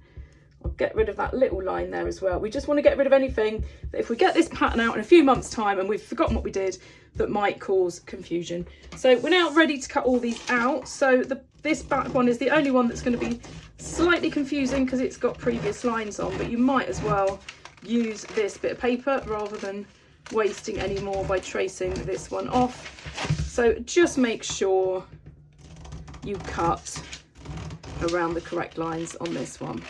I'll get rid of that little line there as well. We just want to get rid of anything that if we get this pattern out in a few months' time and we've forgotten what we did, that might cause confusion. So we're now ready to cut all these out. So this back one is the only one that's going to be slightly confusing because it's got previous lines on, but you might as well use this bit of paper rather than wasting any more by tracing this one off. So just make sure you cut around the correct lines on this one.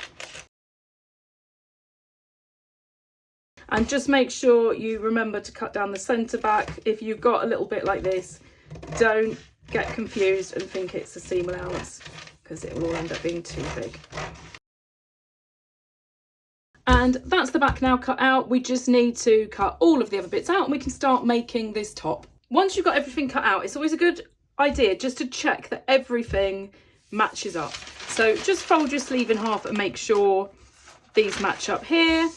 And just make sure you remember to cut down the centre back. If you've got a little bit like this, don't get confused and think it's a seam allowance, because it will all end up being too big. And that's the back now cut out. We just need to cut all of the other bits out and we can start making this top. Once you've got everything cut out, it's always a good idea just to check that everything matches up. So just fold your sleeve in half and make sure these match up here.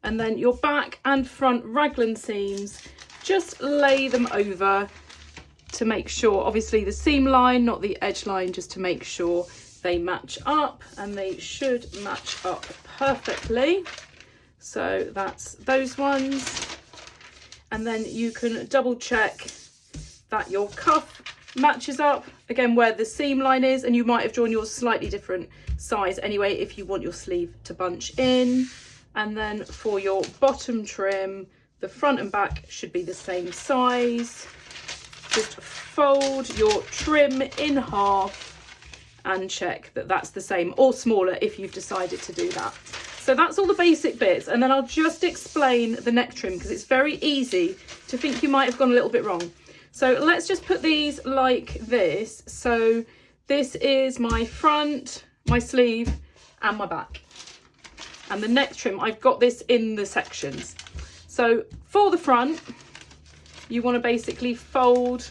And then your back and front raglan seams, just lay them over to make sure, obviously the seam line, not the edge line, just to make sure they match up, and they should match up perfectly. So that's those ones. And then you can double check that your cuff matches up, again, where the seam line is, and you might have drawn yours slightly different size anyway if you want your sleeve to bunch in. And then for your bottom trim, the front and back should be the same size. Just fold your trim in half and check that that's the same, or smaller if you've decided to do that. So that's all the basic bits, and then I'll just explain the neck trim because it's very easy to think you might have gone a little bit wrong. So let's just put these like this. So this is my front, my sleeve and my back. And the neck trim, I've got this in the sections. So for the front, you want to basically fold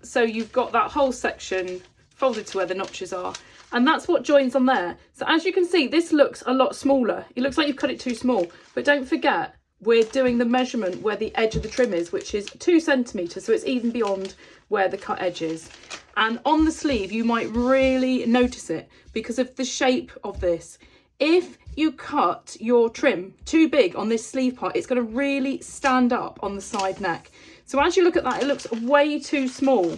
so you've got that whole section folded to where the notches are, and that's what joins on there. So as you can see, this looks a lot smaller. It looks like you've cut it too small, but don't forget we're doing the measurement where the edge of the trim is, which is 2 centimeters, so it's even beyond where the cut edge is. And on the sleeve you might really notice it because of the shape of this. If you cut your trim too big on this sleeve part, it's going to really stand up on the side neck. So as you look at that, it looks way too small.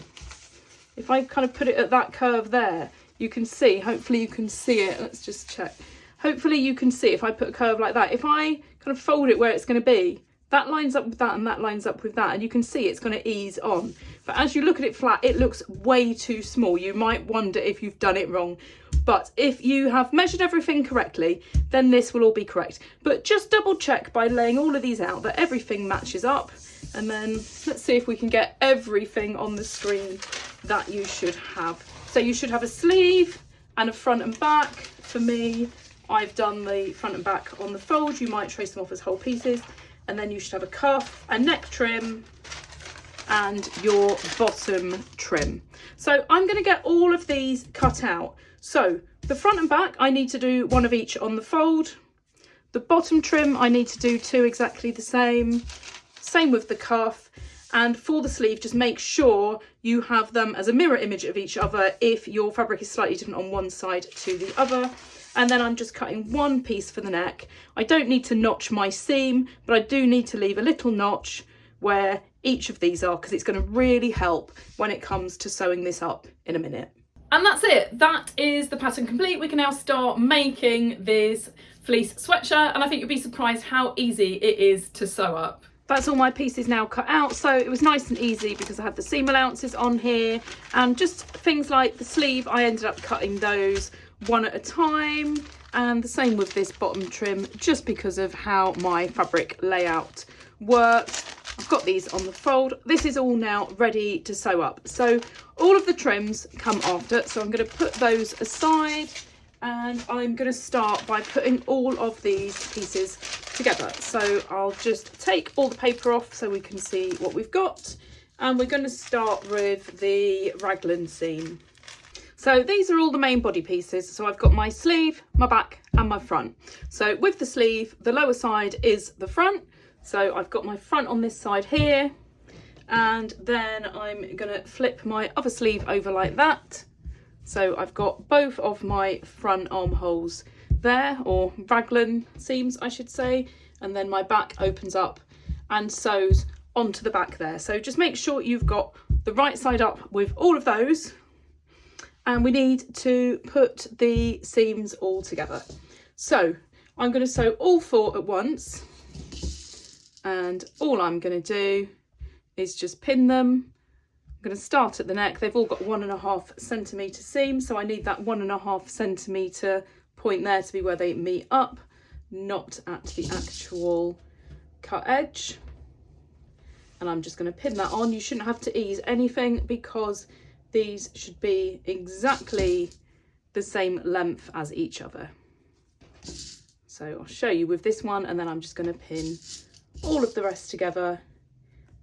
If I kind of put it at that curve there, you can see, hopefully you can see it. Let's just check. Hopefully you can see if I put a curve like that. If I kind of fold it where it's going to be, that lines up with that and that lines up with that, and you can see it's going to ease on. But as you look at it flat, it looks way too small. You might wonder if you've done it wrong. But if you have measured everything correctly, then this will all be correct. But just double check by laying all of these out that everything matches up. And then let's see if we can get everything on the screen that you should have. So you should have a sleeve and a front and back. For me, I've done the front and back on the fold. You might trace them off as whole pieces. And then you should have a cuff, a neck trim, and your bottom trim. So I'm going to get all of these cut out. So the front and back, I need to do one of each on the fold. The bottom trim, I need to do 2 exactly the same. Same with the cuff. And for the sleeve, just make sure you have them as a mirror image of each other if your fabric is slightly different on one side to the other. And then I'm just cutting one piece for the neck. I don't need to notch my seam, but I do need to leave a little notch where each of these are, because it's going to really help when it comes to sewing this up in a minute. And that's it. That is the pattern complete. We can now start making this fleece sweatshirt, and I think you'll be surprised how easy it is to sew up. That's all my pieces now cut out, so it was nice and easy because I had the seam allowances on here, and just things like the sleeve, I ended up cutting those one at a time, and the same with this bottom trim, just because of how my fabric layout works. I've got these on the fold. This is all now ready to sew up. So all of the trims come after, so I'm going to put those aside, and I'm going to start by putting all of these pieces together. So I'll just take all the paper off so we can see what we've got, and we're going to start with the raglan seam. So these are all the main body pieces. So I've got my sleeve, my back and my front. So with the sleeve, the lower side is the front. So I've got my front on this side here, and then I'm going to flip my other sleeve over like that. So I've got both of my front armholes there, or raglan seams I should say, and then my back opens up and sews onto the back there. So just make sure you've got the right side up with all of those, and we need to put the seams all together. So I'm going to sew all 4 at once, and all I'm going to do is just pin them. I'm going to start at the neck. They've all got 1.5 centimetre seam, so I need that 1.5 centimetre point there to be where they meet up, not at the actual cut edge. And I'm just going to pin that on. You shouldn't have to ease anything because these should be exactly the same length as each other. So I'll show you with this one, and then I'm just going to pin all of the rest together,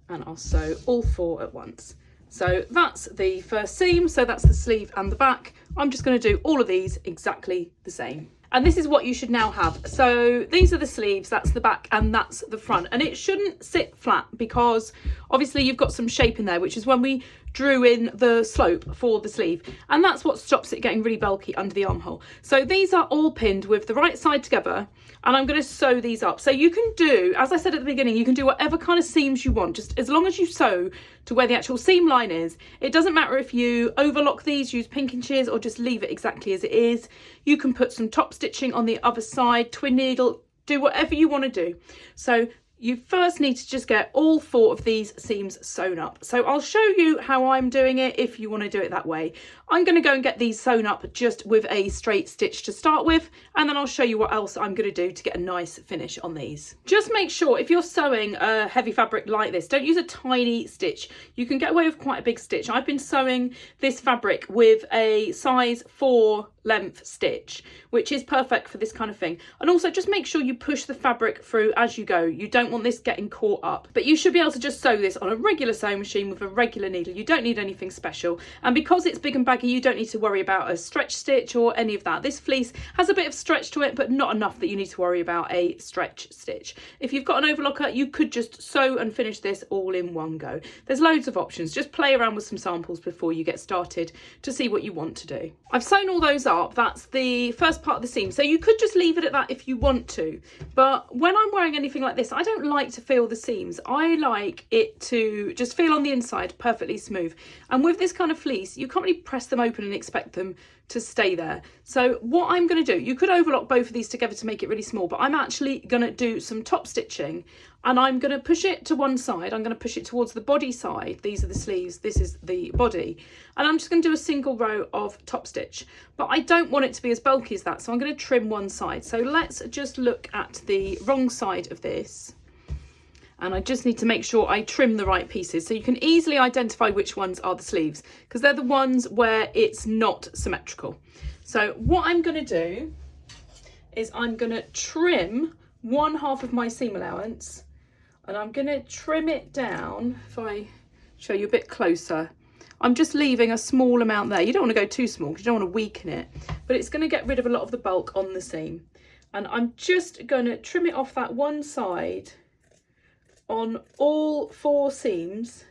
and I'll sew all 4 at once. So that's the first seam, so that's the sleeve and the back. I'm just going to do all of these exactly the same. And this is what you should now have. So these are the sleeves, that's the back and that's the front. And it shouldn't sit flat because obviously you've got some shape in there, which is when we drew in the slope for the sleeve. And that's what stops it getting really bulky under the armhole. So these are all pinned with the right side together, and I'm going to sew these up. So you can do, as I said at the beginning, you can do whatever kind of seams you want, just as long as you sew to where the actual seam line is. It doesn't matter if you overlock these, use pinking shears, or just leave it exactly as it is. You can put some top stitching on the other side, twin needle, do whatever you want to do. So you first need to just get all 4 of these seams sewn up. So I'll show you how I'm doing it if you want to do it that way. I'm going to go and get these sewn up just with a straight stitch to start with, and then I'll show you what else I'm going to do to get a nice finish on these. Just make sure if you're sewing a heavy fabric like this, don't use a tiny stitch. You can get away with quite a big stitch. I've been sewing this fabric with a size 4 length stitch, which is perfect for this kind of thing. And also just make sure you push the fabric through as you go. You don't want this getting caught up, but you should be able to just sew this on a regular sewing machine with a regular needle. You don't need anything special, and because it's big and baggy, you don't need to worry about a stretch stitch or any of that. This fleece has a bit of stretch to it, but not enough that you need to worry about a stretch stitch. If you've got an overlocker, you could just sew and finish this all in one go. There's loads of options. Just play around with some samples before you get started to see what you want to do. I've sewn all those up. That's the first part of the seam, so you could just leave it at that if you want to, but when I'm wearing anything like this, I don't like to feel the seams. I like it to just feel on the inside perfectly smooth, and with this kind of fleece you can't really press them open and expect them to stay there. So what I'm going to do, you could overlock both of these together to make it really small, but I'm actually going to do some top stitching, and I'm going to push it to one side. I'm going to push it towards the body side. These are the sleeves, this is the body, and I'm just going to do a single row of top stitch, but I don't want it to be as bulky as that, so I'm going to trim one side. So let's just look at the wrong side of this, and I just need to make sure I trim the right pieces. So you can easily identify which ones are the sleeves, because they're the ones where it's not symmetrical. So what I'm going to do is I'm going to trim one half of my seam allowance, and I'm going to trim it down. If I show you a bit closer, I'm just leaving a small amount there. You don't want to go too small because you don't want to weaken it, but it's going to get rid of a lot of the bulk on the seam. And I'm just going to trim it off that one side on all 4 seams,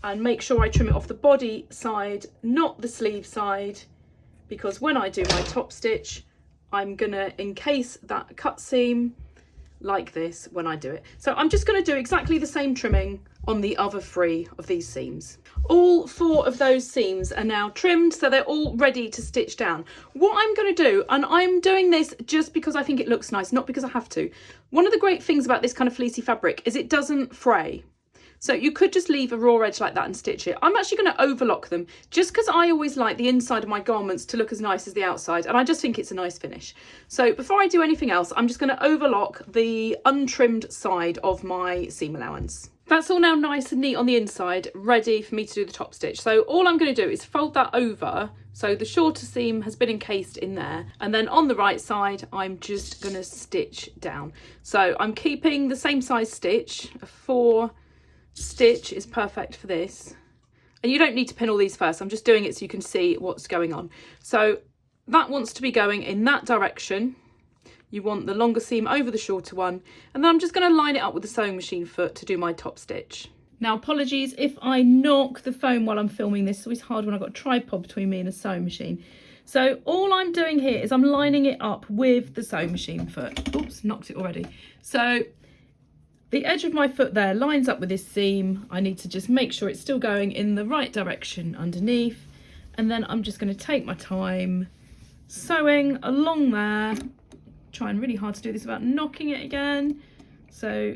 and make sure I trim it off the body side, not the sleeve side, because when I do my top stitch, I'm going to encase that cut seam like this when I do it. So I'm just going to do exactly the same trimming on the other 3 of these seams. All 4 of those seams are now trimmed, so they're all ready to stitch down. What I'm going to do, and I'm doing this just because I think it looks nice, not because I have to. One of the great things about this kind of fleecy fabric is it doesn't fray. So you could just leave a raw edge like that and stitch it. I'm actually going to overlock them, just because I always like the inside of my garments to look as nice as the outside, and I just think it's a nice finish. So before I do anything else, I'm just going to overlock the untrimmed side of my seam allowance. That's all now nice and neat on the inside, ready for me to do the top stitch. So all I'm going to do is fold that over, so the shorter seam has been encased in there, and then on the right side I'm just going to stitch down. So I'm keeping the same size stitch. A 4 stitch is perfect for this, and you don't need to pin all these first. I'm just doing it so you can see what's going on. So that wants to be going in that direction. You want the longer seam over the shorter one, and then I'm just going to line it up with the sewing machine foot to do my top stitch. Now, apologies if I knock the phone while I'm filming this. It's always hard when I've got a tripod between me and a sewing machine. So all I'm doing here is I'm lining it up with the sewing machine foot. Oops, knocked it already. So the edge of my foot there lines up with this seam. I need to just make sure it's still going in the right direction underneath, and then I'm just going to take my time sewing along there. Trying really hard to do this without knocking it again. So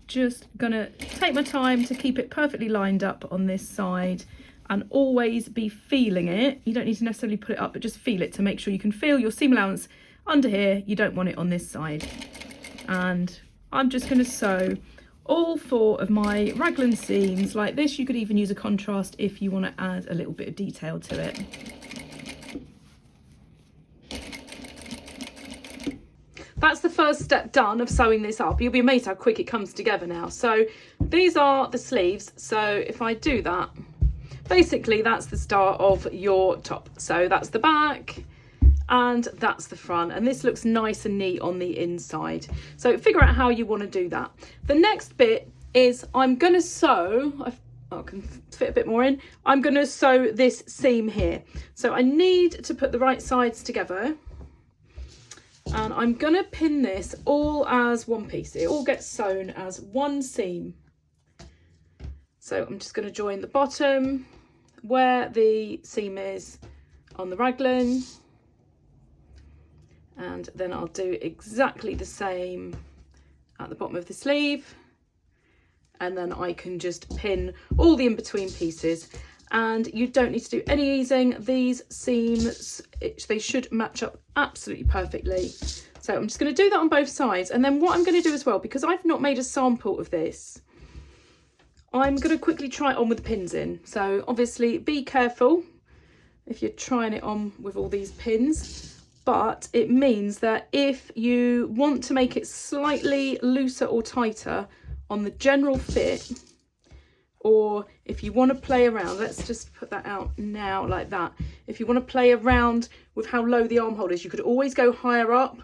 just gonna take my time to keep it perfectly lined up on this side, and always be feeling it. You don't need to necessarily put it up, but just feel it to make sure you can feel your seam allowance under here. You don't want it on this side. And I'm just going to sew all 4 of my raglan seams like this. You could even use a contrast if you want to add a little bit of detail to it. That's the first step done of sewing this up. You'll be amazed how quick it comes together now. So these are the sleeves. So if I do that, basically that's the start of your top. So that's the back and that's the front, and this looks nice and neat on the inside. So figure out how you want to do that. The next bit is I'm going to sew, I can fit a bit more in, I'm going to sew this seam here. So I need to put the right sides together, and I'm going to pin this all as one piece. It all gets sewn as one seam. So I'm just going to join the bottom where the seam is on the raglan, and then I'll do exactly the same at the bottom of the sleeve, and then I can just pin all the in-between pieces. And you don't need to do any easing. These seams, they should match up absolutely perfectly. So I'm just going to do that on both sides. And then what I'm going to do as well, because I've not made a sample of this, I'm going to quickly try it on with the pins in. So obviously be careful if you're trying it on with all these pins, but it means that if you want to make it slightly looser or tighter on the general fit, or if you want to play around, let's just put that out now like that. If you want to play around with how low the armhole is, you could always go higher up,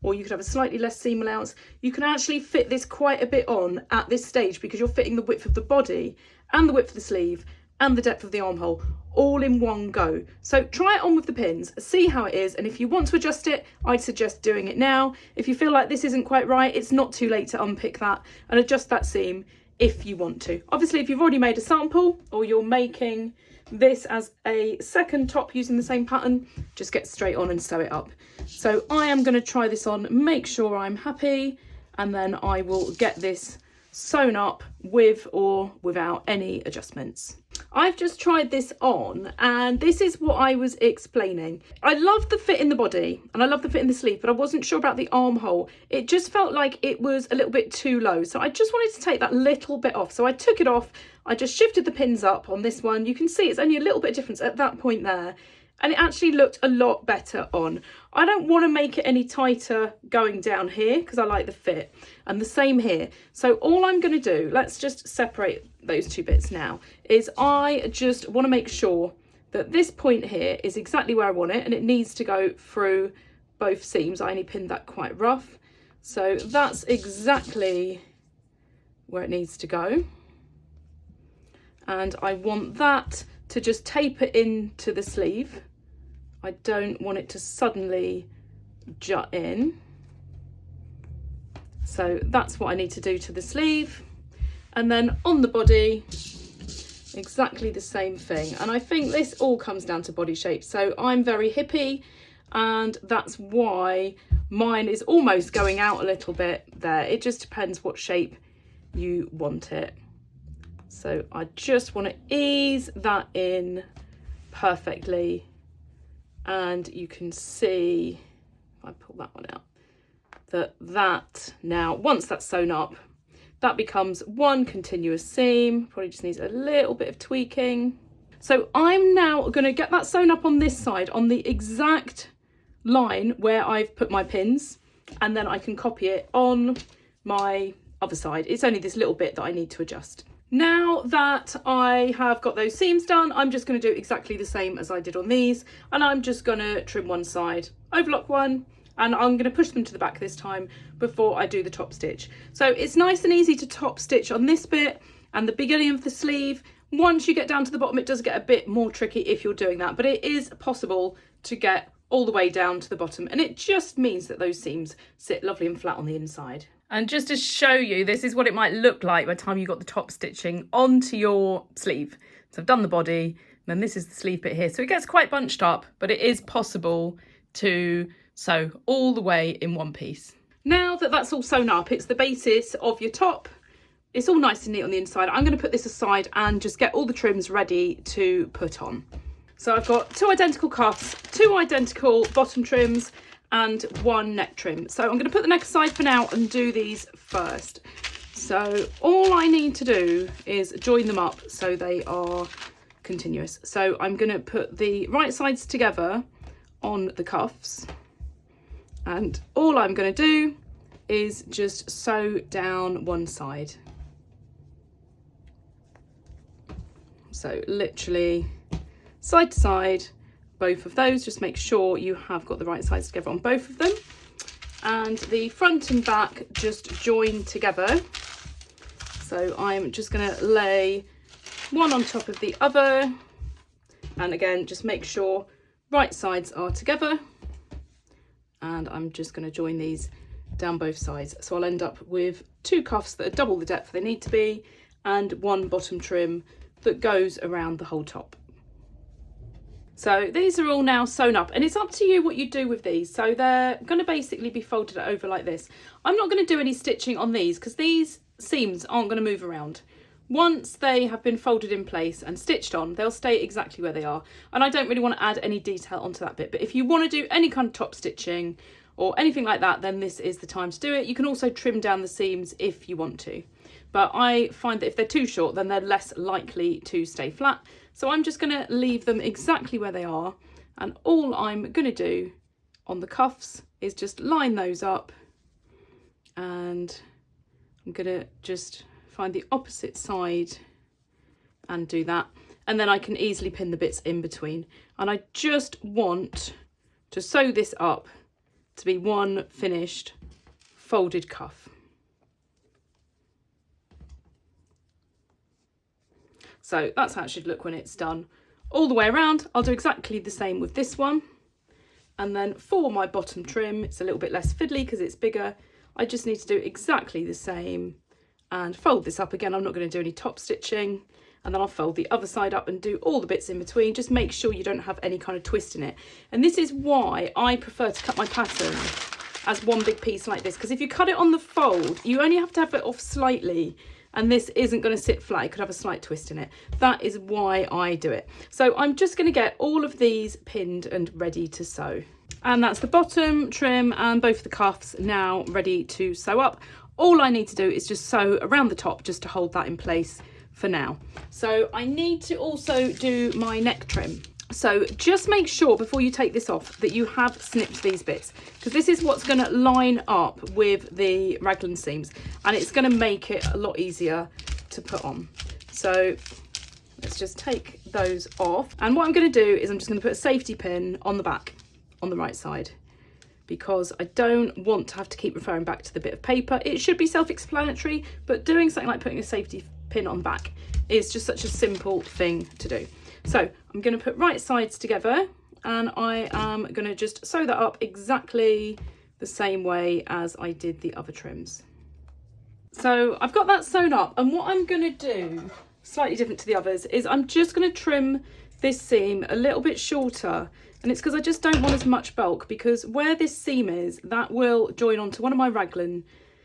or you could have a slightly less seam allowance. You can actually fit this quite a bit on at this stage, because you're fitting the width of the body and the width of the sleeve and the depth of the armhole all in one go. So try it on with the pins, see how it is, and if you want to adjust it, I'd suggest doing it now. If you feel like this isn't quite right, it's not too late to unpick that and adjust that seam if you want to. Obviously, if you've already made a sample, or you're making this as a second top using the same pattern, just get straight on and sew it up. So I am going to try this on, make sure I'm happy, and then I will get this sewn up with or without any adjustments. I've just tried this on and this is what I was explaining. I love the fit in the body and I love the fit in the sleeve, but I wasn't sure about the armhole. It just felt like it was a little bit too low. So I just wanted to take that little bit off. So I took it off. I just shifted the pins up on this one. You can see it's only a little bit of difference at that point there. And it actually looked a lot better on. I don't want to make it any tighter going down here because I like the fit, and the same here. So all I'm going to do, let's just separate those two bits now, is I just want to make sure that this point here is exactly where I want it, and it needs to go through both seams. I only pinned that quite rough. So that's exactly where it needs to go. And I want that to just taper into the sleeve. I don't want it to suddenly jut in. So that's what I need to do to the sleeve. And then on the body, exactly the same thing. And I think this all comes down to body shape. So I'm very hippie, and that's why mine is almost going out a little bit there. It just depends what shape you want it. So I just want to ease that in perfectly. And you can see, if I pull that one out, that now, once that's sewn up, that becomes one continuous seam. Probably just needs a little bit of tweaking. So I'm now going to get that sewn up on this side, on the exact line where I've put my pins, and then I can copy it on my other side. It's only this little bit that I need to adjust. Now that I have got those seams done, I'm just going to do exactly the same as I did on these, and I'm just going to trim one side, overlock one, and I'm going to push them to the back this time before I do the top stitch. So it's nice and easy to top stitch on this bit and the beginning of the sleeve. Once you get down to the bottom, it does get a bit more tricky if you're doing that, but it is possible to get all the way down to the bottom, and it just means that those seams sit lovely and flat on the inside. And just to show you, this is what it might look like by the time you got the top stitching onto your sleeve. So I've done the body, and then this is the sleeve bit here. So it gets quite bunched up, but it is possible to sew all the way in one piece. Now that that's all sewn up, it's the basis of your top. It's all nice and neat on the inside. I'm going to put this aside and just get all the trims ready to put on. So I've got 2 identical cuffs, 2 identical bottom trims, and 1 neck trim. So I'm going to put the neck aside for now and do these first. So all I need to do is join them up so they are continuous. So I'm going to put the right sides together on the cuffs, and all I'm going to do is just sew down one side. So literally side to side, both of those. Just make sure you have got the right sides together on both of them, and the front and back just join together. So I'm just going to lay one on top of the other, and again just make sure right sides are together, and I'm just going to join these down both sides. So I'll end up with 2 cuffs that are double the depth they need to be, and 1 bottom trim that goes around the whole top. So these are all now sewn up, and it's up to you what you do with these. So they're going to basically be folded over like this. I'm not going to do any stitching on these because these seams aren't going to move around. Once they have been folded in place and stitched on, they'll stay exactly where they are. And I don't really want to add any detail onto that bit. But if you want to do any kind of top stitching or anything like that, then this is the time to do it. You can also trim down the seams if you want to. But I find that if they're too short, then they're less likely to stay flat. So I'm just going to leave them exactly where they are. And all I'm going to do on the cuffs is just line those up. And I'm going to just find the opposite side and do that. And then I can easily pin the bits in between. And I just want to sew this up to be one finished folded cuff. So that's how it should look when it's done all the way around. I'll do exactly the same with this one. And then for my bottom trim, it's a little bit less fiddly because it's bigger. I just need to do exactly the same and fold this up again. I'm not going to do any top stitching. And then I'll fold the other side up and do all the bits in between. Just make sure you don't have any kind of twist in it. And this is why I prefer to cut my pattern as one big piece like this. Because if you cut it on the fold, you only have to have it off slightly. and this isn't going to sit flat. It could have a slight twist in it. That is why I do it. So I'm just going to get all of these pinned and ready to sew. And that's the bottom trim and both the cuffs now ready to sew up. All I need to do is just sew around the top just to hold that in place for now. So I need to also do my neck trim. So just make sure before you take this off that you have snipped these bits, because this is what's going to line up with the raglan seams and it's going to make it a lot easier to put on. So let's just take those off, and what I'm going to do is I'm just going to put a safety pin on the back on the right side, because I don't want to have to keep referring back to the bit of paper. It should be self-explanatory, but doing something like putting a safety pin on the back is just such a simple thing to do. So I'm going to put right sides together, and I am going to just sew that up exactly the same way as I did the other trims. So I've got that sewn up, and what I'm going to do, slightly different to the others, is I'm just going to trim this seam a little bit shorter, and it's because I just don't want as much bulk, because where this seam is, that will join onto one of my raglan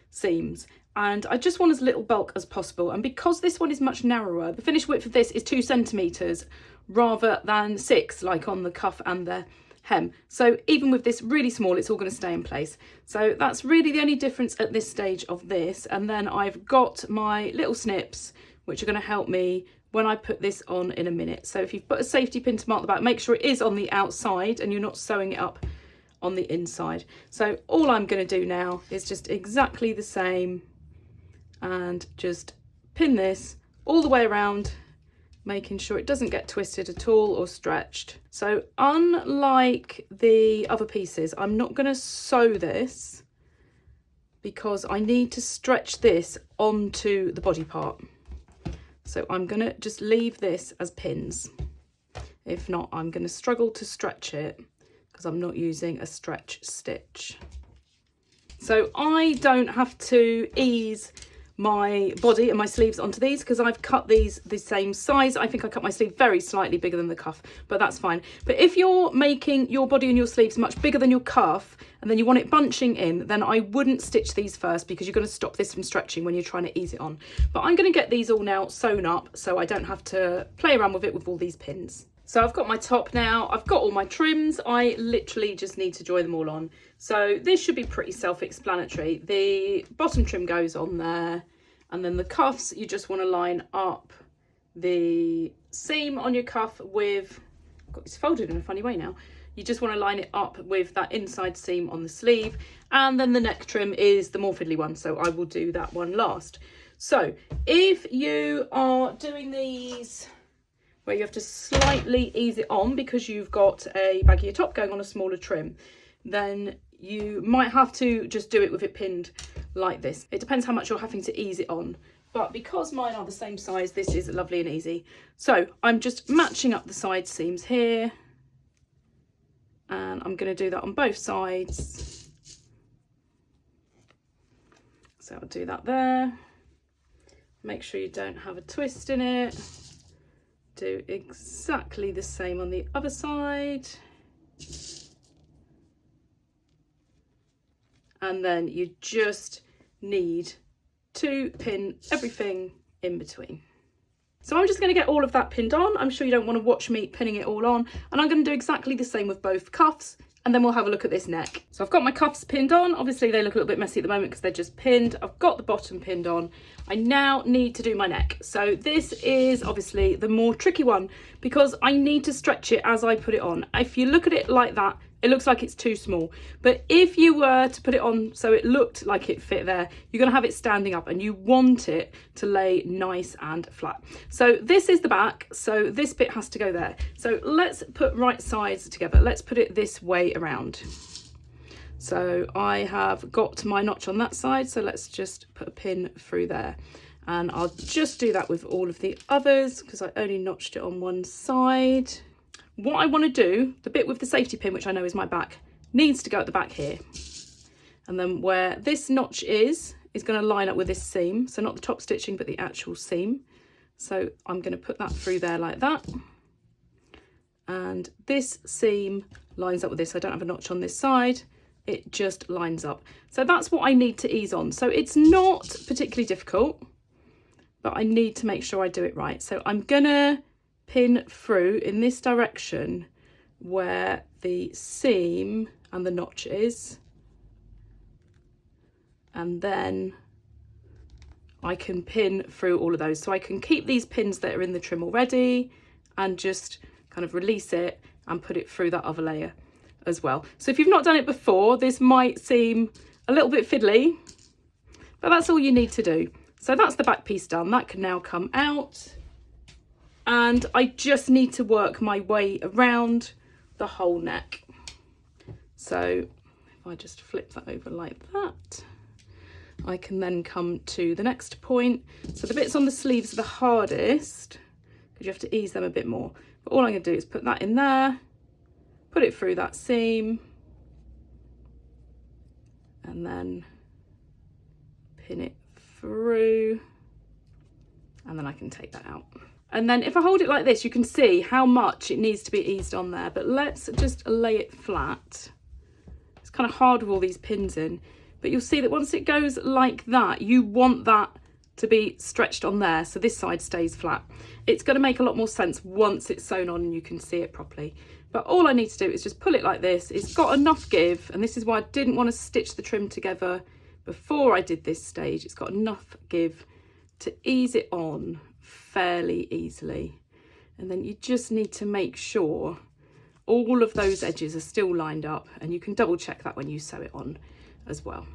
seams, and I just want as little bulk as possible. And because this one is much narrower, the finished width of this is 2 centimetres rather than 6 like on the cuff and the hem. So even with this really small, it's all going to stay in place. So that's really the only difference at this stage of this. And then I've got my little snips which are going to help me when I put this on in a minute. So if you've put a safety pin to mark the back, make sure it is on the outside and you're not sewing it up on the inside. So all I'm going to do now is just exactly the same and just pin this all the way around, making sure it doesn't get twisted at all or stretched. So unlike the other pieces, I'm not going to sew this because I need to stretch this onto the body part. So I'm going to just leave this as pins. If not, I'm going to struggle to stretch it because I'm not using a stretch stitch. So I don't have to ease my body and my sleeves onto these because I've cut these the same size. I think I cut my sleeve very slightly bigger than the cuff, but that's fine. But if you're making your body and your sleeves much bigger than your cuff and then you want it bunching in, then I wouldn't stitch these first because you're going to stop this from stretching when you're trying to ease it on. But I'm going to get these all now sewn up so I don't have to play around with it with all these pins. So I've got my top now, I've got all my trims, I literally just need to join them all on. So this should be pretty self-explanatory. The bottom trim goes on there, and then the cuffs, you just want to line up the seam on your cuff with, I've got this folded in a funny way now, you just want to line it up with that inside seam on the sleeve, and then the neck trim is the more fiddly one, so I will do that one last. So if you are doing these where you have to slightly ease it on because you've got a baggier top going on a smaller trim, then you might have to just do it with it pinned like this. It depends how much you're having to ease it on, but because mine are the same size, this is lovely and easy. So I'm just matching up the side seams here, and I'm going to do that on both sides. So I'll do that there. Make sure you don't have a twist in it. Do exactly the same on the other side. And then you just need to pin everything in between. So I'm just going to get all of that pinned on. I'm sure you don't want to watch me pinning it all on. And I'm going to do exactly the same with both cuffs. And then we'll have a look at this neck. So I've got my cuffs pinned on. Obviously they look a little bit messy at the moment because they're just pinned. I've got the bottom pinned on. I now need to do my neck. So this is obviously the more tricky one because I need to stretch it as I put it on. If you look at it like that, it looks like it's too small. But if you were to put it on so it looked like it fit there, you're going to have it standing up and you want it to lay nice and flat. So this is the back. So this bit has to go there. So let's put right sides together. Let's put it this way around. So I have got my notch on that side. So let's just put a pin through there. And I'll just do that with all of the others because I only notched it on one side. What I want to do, the bit with the safety pin, which I know is my back, needs to go at the back here. And then where this notch is going to line up with this seam. So not the top stitching, but the actual seam. So I'm going to put that through there like that. And this seam lines up with this. I don't have a notch on this side. It just lines up. So that's what I need to ease on. So it's not particularly difficult. but I need to make sure I do it right. So I'm gonna pin through in this direction where the seam and the notch is, and then I can pin through all of those. So I can keep these pins that are in the trim already and just kind of release it and put it through that other layer as well. So if you've not done it before, this might seem a little bit fiddly, but that's all you need to do. So that's the back piece done. That can now come out, and I just need to work my way around the whole neck. So if I just flip that over like that, I can then come to the next point. So the bits on the sleeves are the hardest because you have to ease them a bit more. But all I'm going to do is put that in there, put it through that seam, and then pin it through, and then I can take that out. And then if I hold it like this, you can see how much it needs to be eased on there, but let's just lay it flat. It's kind of hard with all these pins in, but you'll see that once it goes like that, you want that to be stretched on there so this side stays flat. It's going to make a lot more sense once it's sewn on and you can see it properly. But all I need to do is just pull it like this. It's got enough give, and this is why I didn't want to stitch the trim together before I did this stage. It's got enough give to ease it on fairly easily. And then you just need to make sure all of those edges are still lined up, and you can double check that when you sew it on as well.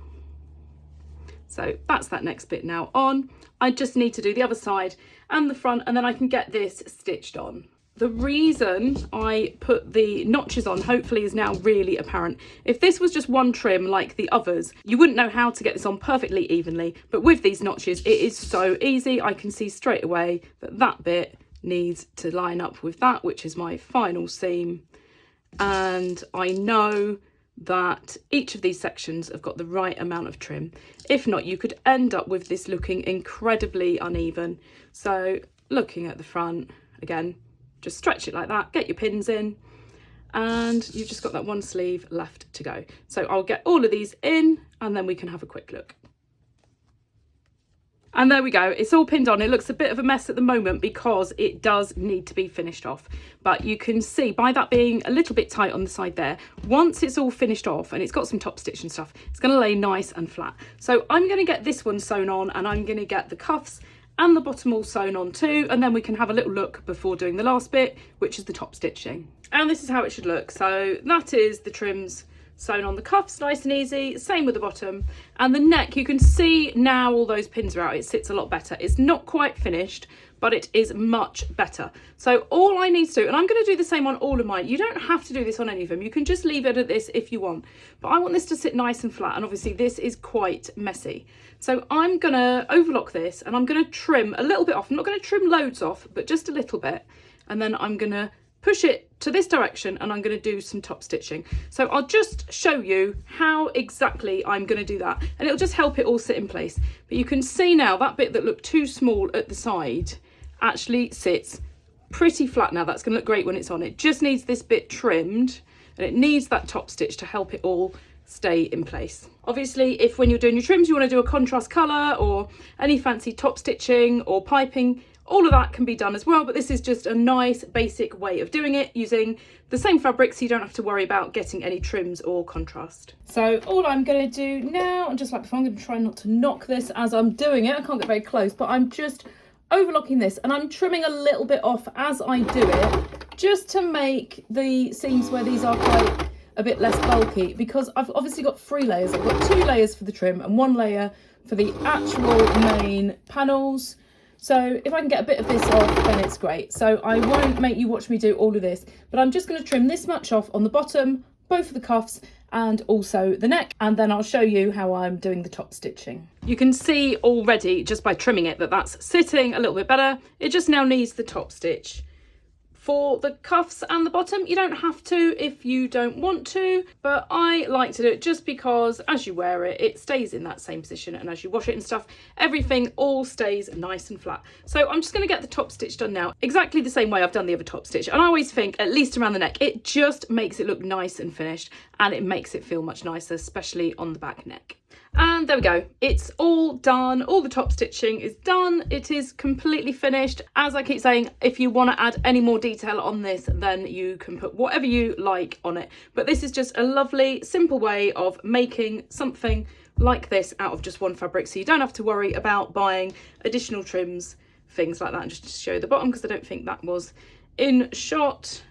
So that's that next bit now on. I just need to do the other side and the front, and then I can get this stitched on. The reason I put the notches on hopefully is now really apparent. If this was just one trim like the others, you wouldn't know how to get this on perfectly evenly, but with these notches it is so easy. I can see straight away that that bit needs to line up with that, which is my final seam, and I know that each of these sections have got the right amount of trim. If not, you could end up with this looking incredibly uneven. So looking at the front again, just stretch it like that, get your pins in, and you've just got that one sleeve left to go. So I'll get all of these in and then we can have a quick look. And there we go, it's all pinned on. It looks a bit of a mess at the moment because it does need to be finished off. But you can see by that being a little bit tight on the side there, once it's all finished off and it's got some top stitch and stuff, it's going to lay nice and flat. So I'm going to get this one sewn on, and I'm going to get the cuffs and the bottom all sewn on too, and then we can have a little look before doing the last bit, which is the top stitching. And this is how it should look. So that is the trims sewn on the cuffs, nice and easy. Same with the bottom. And the neck, you can see now all those pins are out. It sits a lot better. It's not quite finished, but it is much better. So all I need to do, and I'm going to do the same on all of mine. You don't have to do this on any of them. You can just leave it at this if you want. But I want this to sit nice and flat, and obviously this is quite messy. So I'm going to overlock this, and I'm going to trim a little bit off. I'm not going to trim loads off, but just a little bit. And then I'm going to push it to this direction, and I'm going to do some top stitching. So I'll just show you how exactly I'm going to do that, and it'll just help it all sit in place. But you can see now that bit that looked too small at the side actually sits pretty flat now. That's going to look great when it's on. It just needs this bit trimmed, and it needs that top stitch to help it all stay in place. Obviously, if when you're doing your trims you want to do a contrast colour or any fancy top stitching or piping, all of that can be done as well, but this is just a nice basic way of doing it using the same fabric, so you don't have to worry about getting any trims or contrast. So all I'm going to do now, and just like before, I'm going to try not to knock this as I'm doing it. I can't get very close, but I'm just overlocking this, and I'm trimming a little bit off as I do it, just to make the seams where these are quite a bit less bulky, because I've obviously got 3 layers. I've got 2 layers for the trim and 1 layer for the actual main panels. So if I can get a bit of this off, then it's great. So I won't make you watch me do all of this, but I'm just going to trim this much off on the bottom, both of the cuffs and also the neck, and then I'll show you how I'm doing the top stitching. You can see already just by trimming it that that's sitting a little bit better. It just now needs the top stitch. For the cuffs and the bottom, you don't have to if you don't want to, but I like to do it just because as you wear it, it stays in that same position, and as you wash it and stuff, everything all stays nice and flat. So I'm just going to get the top stitch done now, exactly the same way I've done the other top stitch. And I always think, at least around the neck, it just makes it look nice and finished, and it makes it feel much nicer, especially on the back neck. And there we go, it's all done. All the top stitching is done. It is completely finished. As I keep saying, if you want to add any more detail on this, then you can put whatever you like on it. But this is just a lovely, simple way of making something like this out of just one fabric, so you don't have to worry about buying additional trims, things like that. And just to show the bottom, because I don't think that was in shot.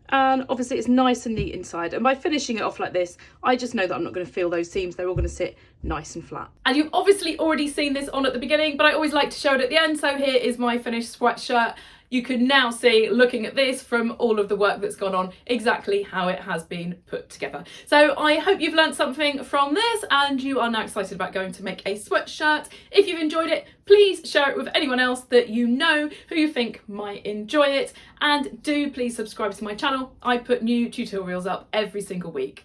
And obviously it's nice and neat inside, and by finishing it off like this, I just know that I'm not going to feel those seams. They're all going to sit nice and flat. And you've obviously already seen this on at the beginning, but I always like to show it at the end. So here is my finished sweatshirt. You can now see, looking at this, from all of the work that's gone on, exactly how it has been put together. So I hope you've learned something from this and you are now excited about going to make a sweatshirt. If you've enjoyed it, please share it with anyone else that you know who you think might enjoy it. And do please subscribe to my channel. I put new tutorials up every single week.